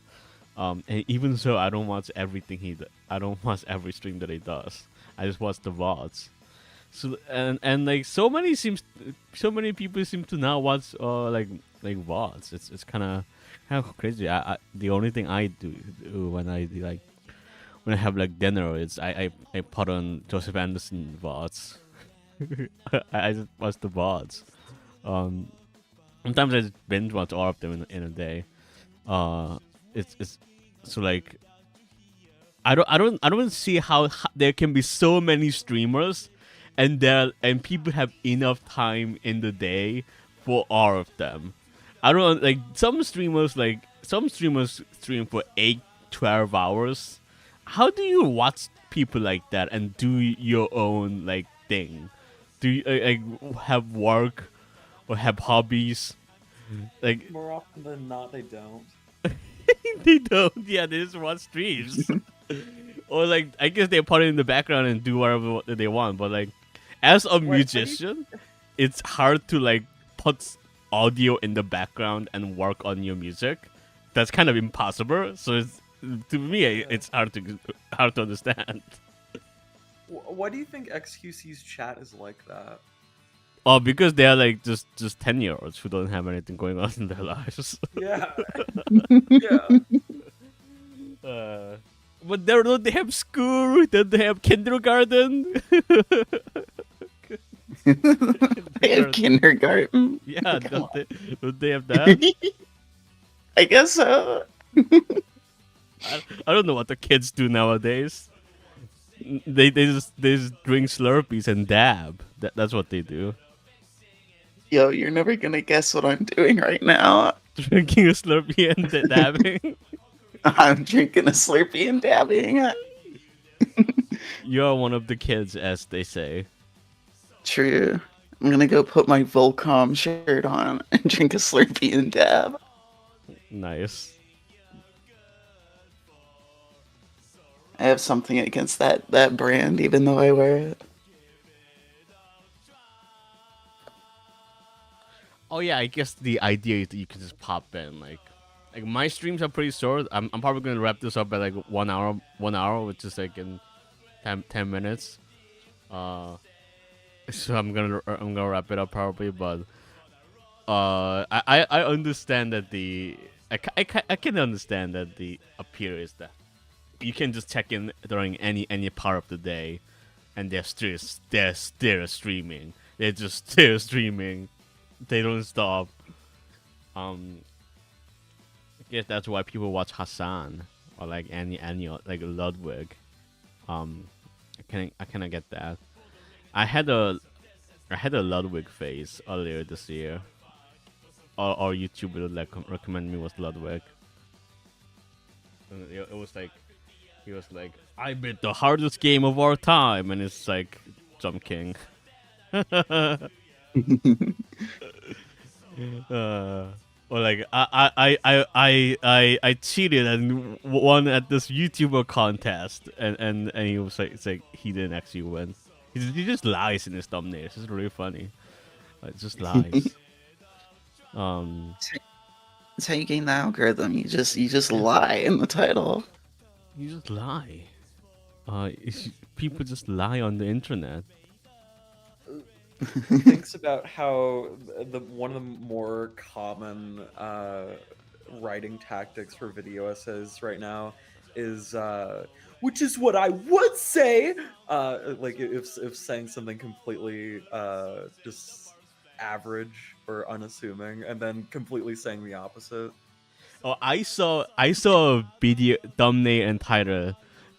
And even so, I don't watch everything I don't watch every stream that he does. I just watch the VODs. So and like so many people seem to now watch like VODs. It's kind of crazy. The only thing I do when I have like dinner is I put on Joseph Anderson VODs. I just watch the VODs. Sometimes I just binge watch all of them in a day. It's so like I don't see how there can be so many streamers and people have enough time in the day for all of them. I don't like some streamers stream for 8-12 hours. How do you watch people like that and do your own like thing? Do you have work or have hobbies? Like More often than not, they don't. they don't. Yeah, they just watch streams. Or like I guess they put it in the background and do whatever they want. But like as a musician, it's hard to like put audio in the background and work on your music. That's kind of impossible. So to me, it's hard to understand. Why do you think XQC's chat is like that? Oh, because they are like just 10-year-olds who don't have anything going on in their lives. Yeah. Yeah. But don't they have school? Don't they have kindergarten? They have kindergarten. Yeah, Come don't they have that? I guess so. I don't know what the kids do nowadays. They just drink Slurpees and dab. That's what they do. Yo, you're never gonna guess what I'm doing right now. Drinking a Slurpee and dabbing. I'm drinking a Slurpee and dabbing. You're one of the kids, as they say. True. I'm gonna go put my Volcom shirt on and drink a Slurpee and dab. Nice. I have something against that brand, even though I wear it. Oh yeah, I guess the idea is that you can just pop in. Like my streams are pretty short. I'm probably gonna wrap this up at like 1 hour, which is like in 10 minutes. So I'm gonna wrap it up probably, but I understand that I can understand that the appeal is that you can just check in during any part of the day, and they're still streaming. They're just still streaming. They don't stop. I guess that's why people watch Hassan or like any like Ludwig. I kind of get that. I had a Ludwig phase earlier this year. Or YouTube would like recommend me was Ludwig. And it was like he was like, I beat the hardest game of our time, and it's like Jump King. Or like I cheated and won at this YouTuber contest, and he was like, it's like he didn't actually win. He just lies in his thumbnails. It's really funny. Like, just lies. That's how you gain the algorithm. You just lie in the title. You just lie. People just lie on the internet. Thinks about how the one of the more common writing tactics for video essays right now is which is what I would say like if saying something completely just average or unassuming and then completely saying the opposite. Oh, I saw a video thumbnail and title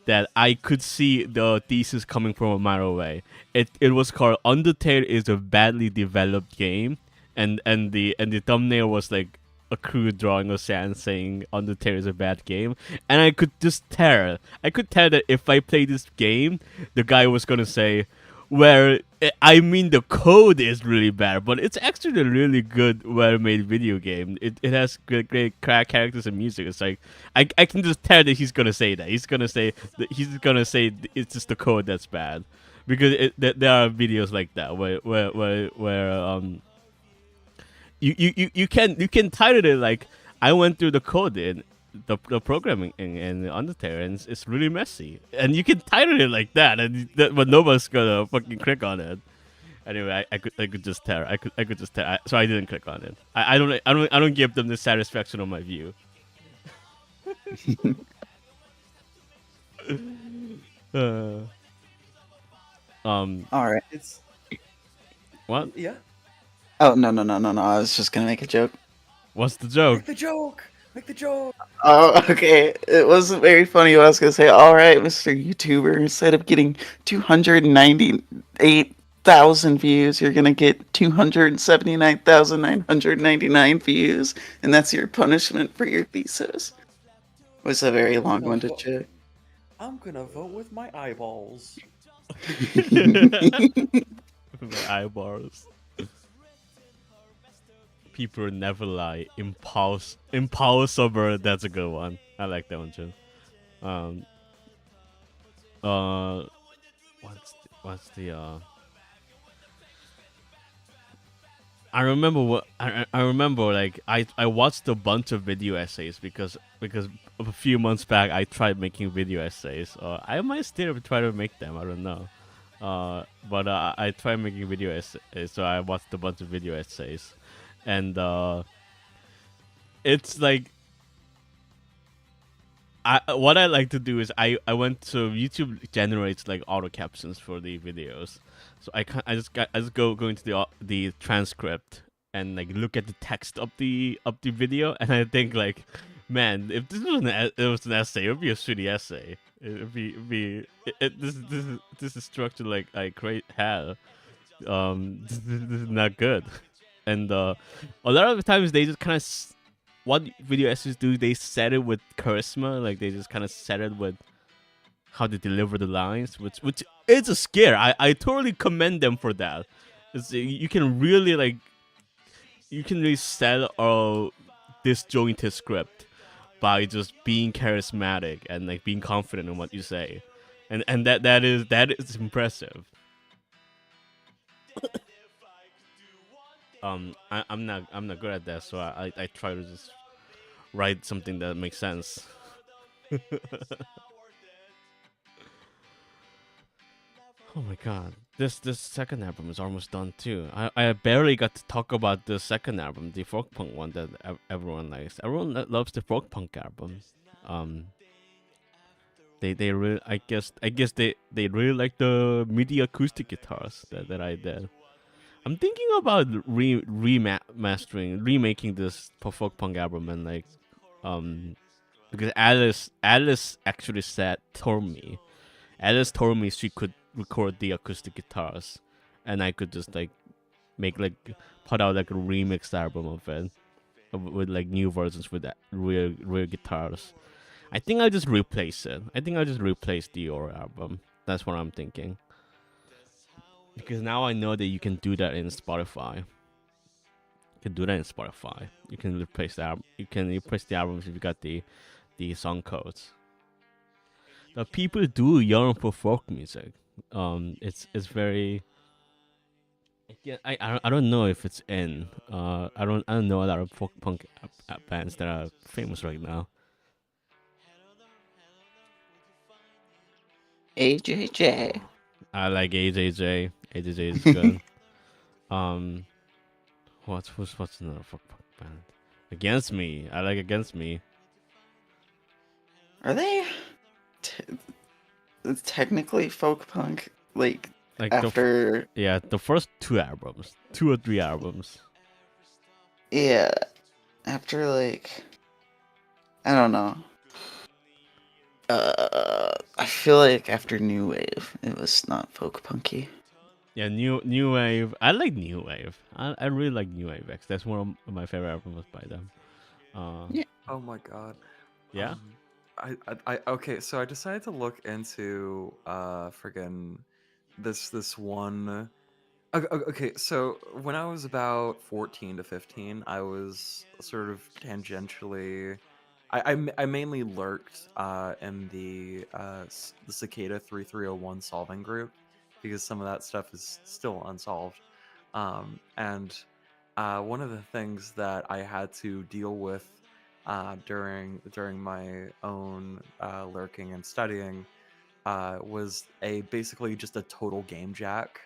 that I could see the thesis coming from a mile away. It was called Undertale is a badly developed game, and the thumbnail was like a crude drawing of Sans saying Undertale is a bad game, and I could just tell. I could tell that if I played this game, the guy was gonna say, where I mean the code is really bad, but it's actually a really good, well-made video game. It has great characters and music. It's like I can just tell that he's gonna say that. He's gonna say it's just the code that's bad, because there are videos like that where you can title it like I went through the code in the programming in Undertale, and it's really messy, and you can title it like that, but nobody's gonna fucking click on it. Anyway, I could just tell. I could just tell. So I didn't click on it. I don't give them the satisfaction of my view. All right. It's What? yeah. Oh no. I was just gonna make a joke. What's the joke? Make the joke. Make the joke. Oh, okay. It wasn't very funny. I was gonna say, all right, Mr. YouTuber, instead of getting 298,000 views, you're gonna get 279,999 views, and that's your punishment for your thesis. It was a very long-winded joke. I'm gonna vote with my eyeballs. My eyeballs. People never lie. Impossible. That's a good one. I like that one too. What's the I remember like I watched a bunch of video essays because a few months back I tried making video essays. I might still try to make them. I don't know. But I tried making video essays, so I watched a bunch of video essays, and it's like what I like to do is I went to YouTube generates like auto captions for the videos, so I just go into the transcript and like look at the text of the video, and I think like, man, if this was an essay, it would be a shitty essay. This is structured like great hell. This is not good, and a lot of the times they just kind of what video essays do, they set it with charisma, like they just kind of set it with how they deliver the lines, which is a scare. I totally commend them for that. You can really sell a disjointed script by just being charismatic and like being confident in what you say, and that is impressive. I'm not good at that, so I try to just write something that makes sense. Oh my god, this second album is almost done too. I barely got to talk about the second album, the folk punk one that everyone likes. Everyone loves the folk punk album. They really, I guess they really like the MIDI acoustic guitars that I did. I'm thinking about remaking this folk punk album, and like, because Alice actually told me she could record the acoustic guitars, and I could just like put out like a remix album of it with like new versions with that real guitars. I think I'll just replace it. I think I'll just replace the Dior album. That's what I'm thinking. Because now I know that you can do that in Spotify. You can do that in Spotify. You can replace the album. You can replace the albums if you got the song codes. The people do yearn for folk music. It's very. Yeah, I don't know if it's in. I don't know a lot of folk punk bands that are famous right now. AJJ. I like AJJ. AJJ is good. um, what's another folk punk band? Against Me. I like Against Me. Are they technically folk punk? Like Like after the first 2 or 3 albums. yeah, after like I don't know. I feel like after New Wave, it was not folk punky. Yeah, new wave. I like new wave. I really like new wave X. That's one of my favorite albums by them. Yeah. Oh my god. Yeah. Okay, so I decided to look into friggin' this one. Okay, so when I was about 14 to 15, I was sort of tangentially. I mainly lurked in the Cicada 3301 solving group because some of that stuff is still unsolved. And one of the things that I had to deal with during my own lurking and studying was basically just a total game jack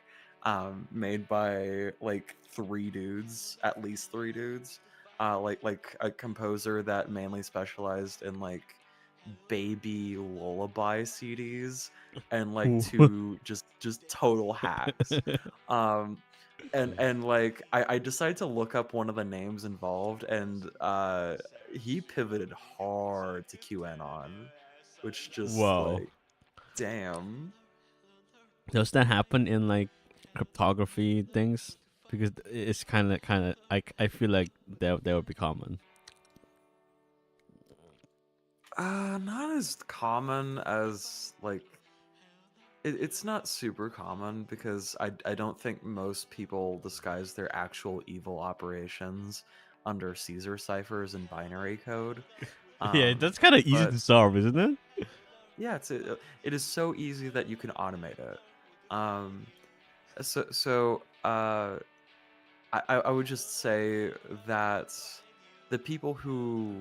made by like at least three dudes, like a composer that mainly specialized in like baby lullaby CDs and like two just total hacks. And like I decided to look up one of the names involved, and he pivoted hard to QAnon, which just Whoa. like damn. Does that happen in like cryptography things? Because it's kind of I feel like that would be common. Not as common as like it's not super common because I don't think most people disguise their actual evil operations under Caesar ciphers and binary code. Yeah, that's kind of easy to solve, isn't it? Yeah, it is so easy that you can automate it. I would just say that the people who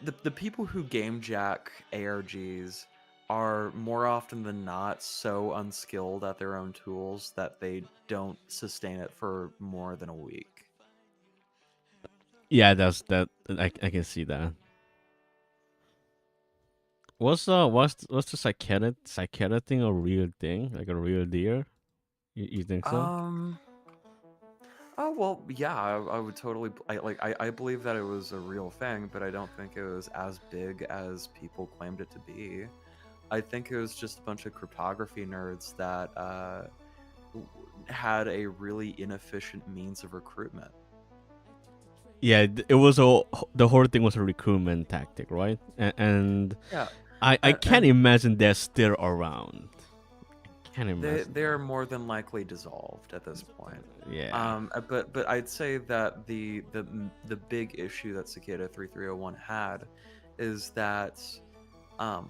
the people who game jack ARGs are more often than not so unskilled at their own tools that they don't sustain it for more than a week. Yeah, that's that. I can see that. What's the cicada thing a real thing? Like a real deer? You think so? Oh well, yeah, I would totally. I believe that it was a real thing, but I don't think it was as big as people claimed it to be. I think it was just a bunch of cryptography nerds that had a really inefficient means of recruitment. Yeah, it was the whole thing was a recruitment tactic, right? And Yeah, I can't imagine they're still around. Can't imagine. They're more than likely dissolved at this point. Yeah. But I'd say that the big issue that Cicada 3301 had is that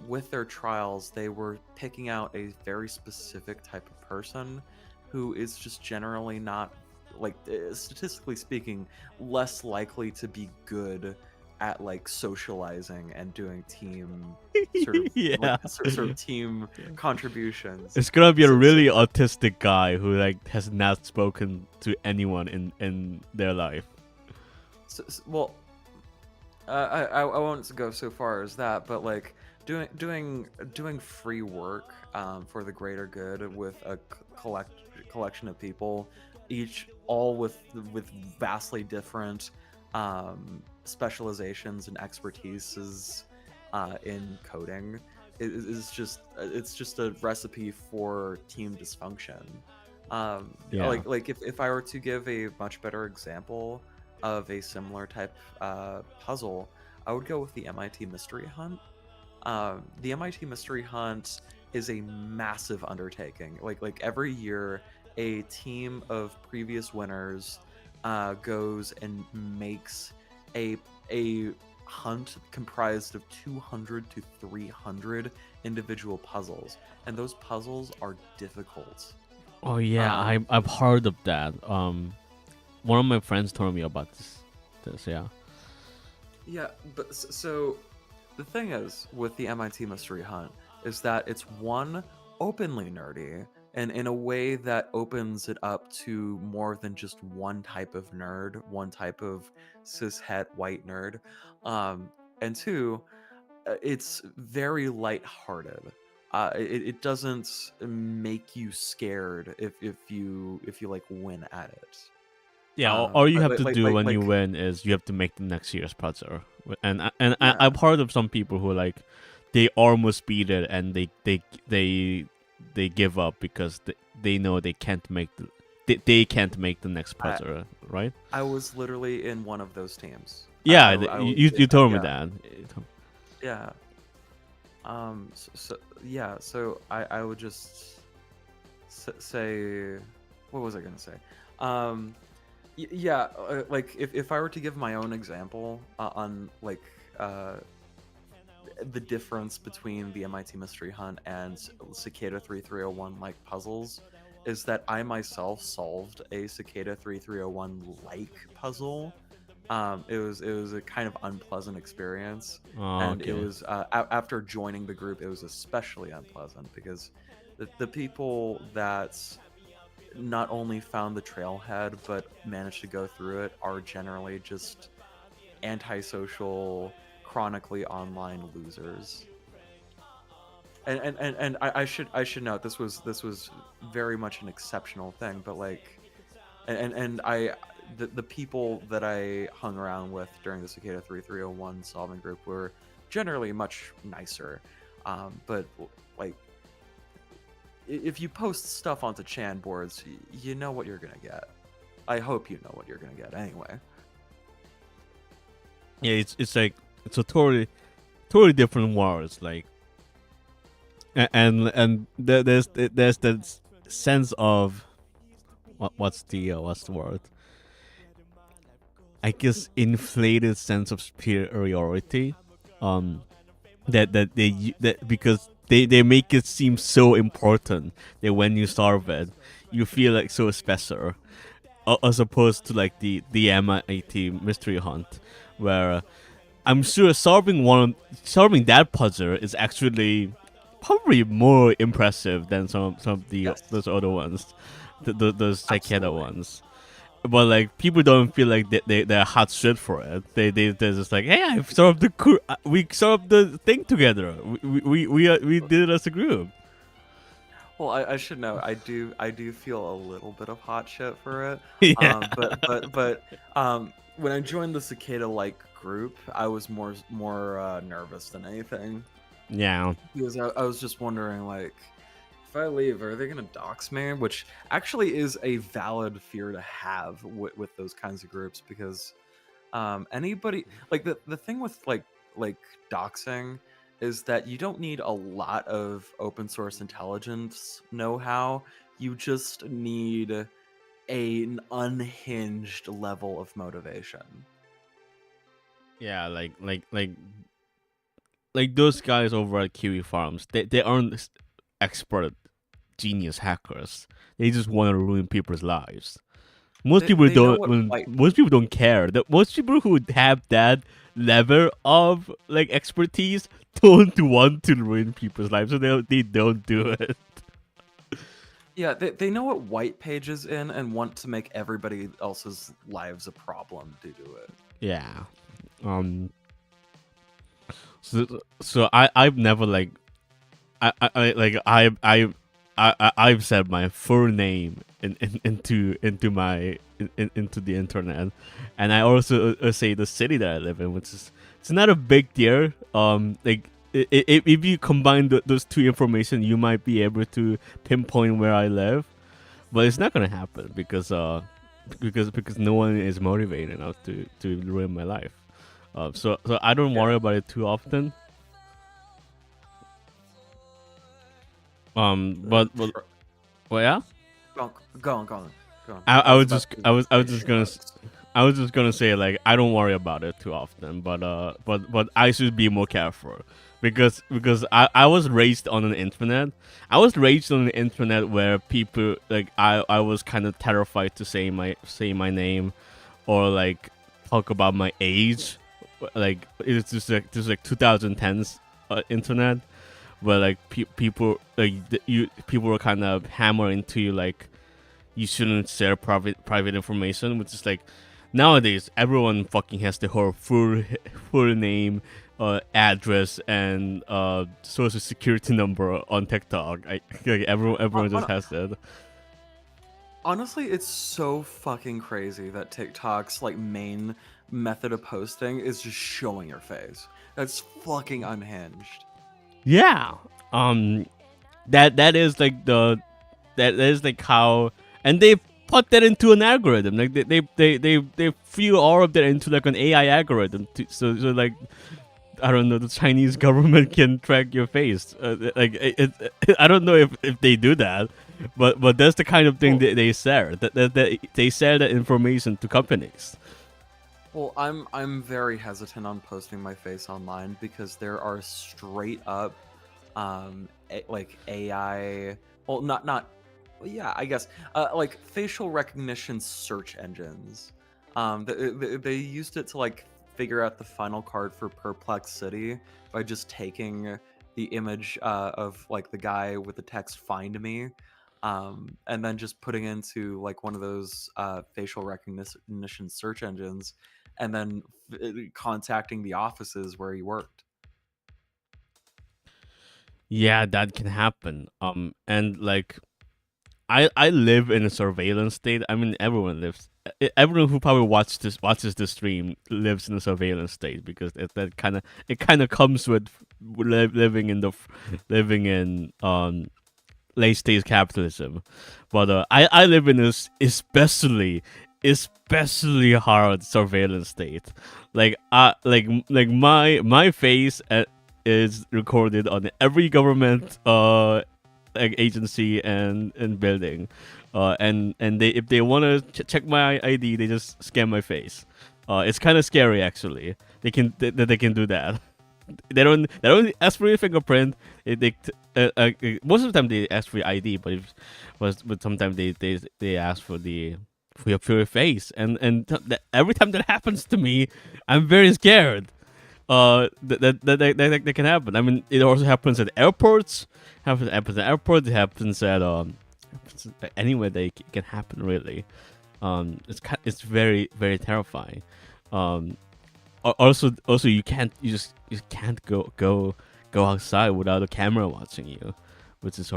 with their trials they were picking out a very specific type of person who is just generally not, like, statistically speaking, less likely to be good at like socializing and doing team sort of Yeah. sort of team contributions. It's gonna be a really autistic guy who like has not spoken to anyone in their life. Well, I won't go so far as that, but like doing free work for the greater good with a collection of people, all with vastly different specializations and expertises in coding is just a recipe for team dysfunction. Yeah. Like if I were to give a much better example of a similar type puzzle, I would go with the MIT Mystery Hunt. The MIT Mystery Hunt is a massive undertaking. Like every year a team of previous winners goes and makes a hunt comprised of 200 to 300 individual puzzles, and those puzzles are difficult. Oh yeah, Um, I've heard of that. One of my friends told me about this, yeah. Yeah, but so the thing is with the MIT Mystery Hunt is that it's one, openly nerdy, and in a way that opens it up to more than just one type of nerd, one type of cishet white nerd, um, and two, it's very lighthearted. It doesn't make you scared if you like win at it. Yeah, all you have Like to like do like, when you like win is you have to make the next year's puzzle. yeah. I've heard of some people who like they almost beat it and they give up because they know they can't make they can't make the next I, puzzle, right? I was literally in one of those teams. Yeah, I was, you told me yeah, that. yeah. Yeah. So I would just say, what was I gonna say? Yeah. Like if I were to give my own example on like the difference between the MIT Mystery Hunt and Cicada 3301 like puzzles is that I myself solved a Cicada 3301 like puzzle. It was a kind of unpleasant experience, Oh, and it okay. was after joining the group, it was especially unpleasant because the people that not only found the trailhead but managed to go through it are generally just antisocial, chronically online losers. And I should note this was very much an exceptional thing, but like, and I the people that I hung around with during the Cicada 3301 solving group were generally much nicer, but like if you post stuff onto Chan boards, you know what you're gonna get. I hope you know what you're gonna get anyway. Yeah, it's like it's a totally different worlds. Like and there's that sense of what's the word? I guess inflated sense of superiority. Um, that because they make it seem so important that when you solve it, you feel like so special, as opposed to like the MIT Mystery Hunt, where I'm sure solving that puzzle is actually probably more impressive than some of the Yes, those other ones, those Cicada absolutely. ones. But like people don't feel like they're hot shit for it. They're just like, hey, I solved we solved the thing together. We did it as a group. Well, I should know. I do feel a little bit of hot shit for it. Yeah, But when I joined the Cicada like group, I was more nervous than anything yeah, because I was just wondering like, if I leave, are they gonna dox me? Which actually is a valid fear to have with those kinds of groups because anybody like the thing with like doxing is that you don't need a lot of open source intelligence know-how. You just need an unhinged level of motivation. yeah. Like those guys over at Kiwi Farms, they aren't expert genius hackers. They just want to ruin people's lives. Most people They know don't. what white Most people don't care. Most people who have that level of like expertise don't want to ruin people's lives, so they don't do it. Yeah, they know what white page is in and want to make everybody else's lives a problem due to it. Yeah. Um. So I've never like I like I've said my full name into my into the internet, and I also say the city that I live in, which is it's not a big deal. Like if you combine those two information, you might be able to pinpoint where I live, but it's not gonna happen because no one is motivated enough to ruin my life. So I don't Yeah. worry about it too often. But Tr- well, yeah. Go on, go on, go on. I was about just to I was finish just gonna notes. I was just gonna say like I don't worry about it too often, but I should be more careful because I was raised on the internet. I was raised on the internet where people like I was kind of terrified to say my name or like talk about my age. Like it's just like 2010s internet where like people like people were kind of hammering into you like you shouldn't share private information, which is like nowadays everyone fucking has the whole full name, address, and social security number on TikTok. Like everyone just Hon- has that. Honestly, it's so fucking crazy that TikTok's like main method of posting is just showing your face. That's fucking unhinged. Yeah. That is like that is like how and they put that into an algorithm. Like they feed all of that into like an AI algorithm. So like I don't know, the Chinese government can track your face. I don't know if they do that, but that's the kind of thing Well, that they share. That they share that information to companies. well, I'm very hesitant on posting my face online because there are straight up like AI, well, not well, yeah, I guess like facial recognition search engines. They used it to like figure out the final card for Perplexity by just taking the image of like the guy with the text "Find me," and then just putting into like one of those facial recognition search engines, and then contacting the offices where he worked. Yeah, that can happen. And like I live in a surveillance state. I mean, everyone lives. Everyone who probably watches this stream lives in a surveillance state because it kind of comes with living in living in late stage capitalism. But I live in this especially hard surveillance state. Like my face is recorded on every government like agency and building, and they if they want to check my ID, they just scan my face. It's kind of scary actually. They can do that. They don't ask for your fingerprint. Most of the time they ask for your ID, but sometimes they ask for for your face, and every time that happens to me, I'm very scared. That can happen. I mean, it also happens at airports. Happens at airports. It happens at anywhere that it can happen. Really, it's very terrifying. Um, also you can't go outside without a camera watching you, which is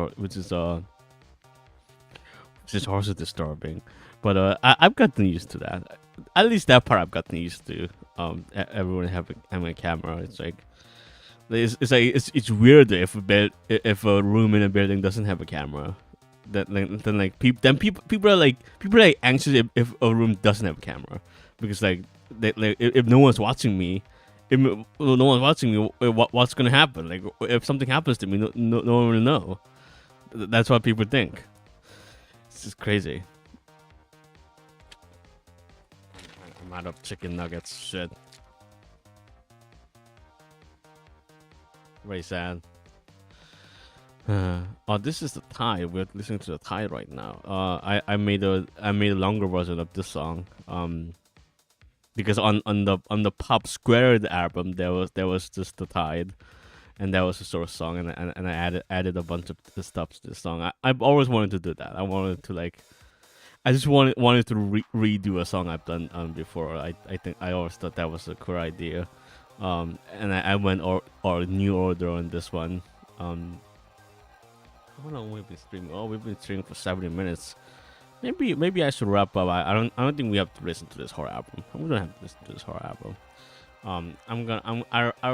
also disturbing. But I've gotten used to that. At least that part I've gotten used to. Everyone having a camera. It's weird if a room in a building doesn't have a camera. People are like anxious if a room doesn't have a camera because if no one's watching me, what's gonna happen? Like if something happens to me, no one will know. That's what people think. It's just crazy. I'm out of chicken nuggets. Shit. Very sad. Oh, this is the Tide. We're listening to the Tide right now. I made a longer version of this song. Because on the Pop Squared album there was just the Tide, and that was a sort of song, and I added a bunch of the stuff to this song. I've always wanted to do that. I wanted to I just wanted to redo a song I've done before. I think I always thought that was a cool idea. And I went or new order on this one. How long we've been streaming? Oh, we've been streaming for 70 minutes. Maybe I should wrap up. I don't think we have to listen to this whole album. I'm gonna have to listen to this whole album. I'll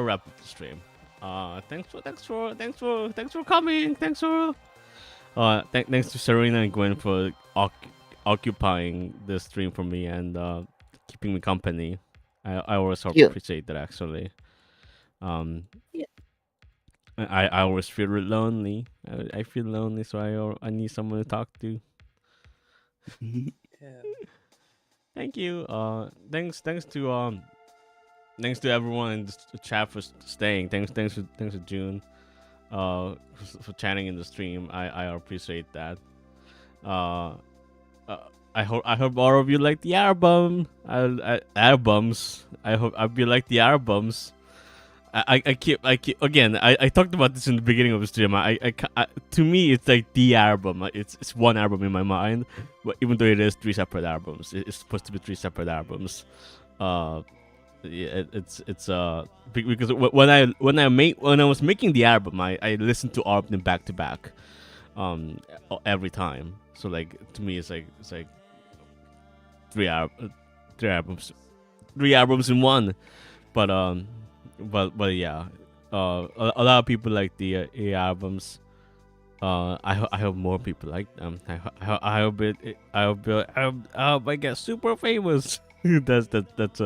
wrap up the stream. Thanks for coming. Thanks to Serena and Gwen for occupying the stream for me and keeping me company. I always Yeah. appreciate that actually. Um, Yeah. I always feel lonely. I feel lonely, so I need someone to talk to. Yeah. Thank you. Thanks to everyone in the chat for staying. Thanks to June. For chatting in the stream. I appreciate that. Uh, I hope all of you like the album. Albums. I hope you like the albums. I keep again. I talked about this in the beginning of the stream. To me it's like the album. It's one album in my mind, but even though it is three separate albums, it's supposed to be three separate albums. Yeah, because when I was making the album, I listened to all of them back to back, every time. So like to me, it's like three albums in one. But yeah, a lot of people like the albums. I hope more people like them. I hope I get super famous. that's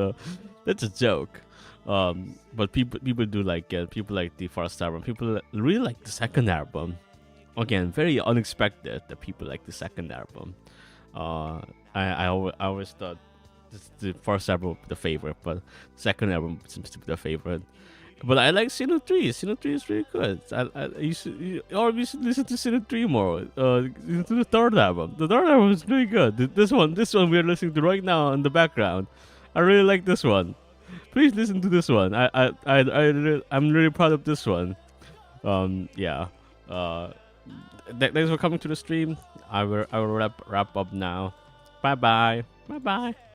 a joke. But people do like it. People like the first album. People really like the second album. Again, very unexpected that people like the second album. I always thought the first album would be the favorite, but the second album seems to be the favorite. But I like Sinnoh 3. Sinnoh 3 is really good. You should listen to Sinnoh 3 more. Listen to the third album. The third album is really good. This one we are listening to right now in the background. I really like this one. Please listen to this one. I'm really proud of this one. Yeah. Thanks for coming to the stream. I will wrap up now. Bye bye.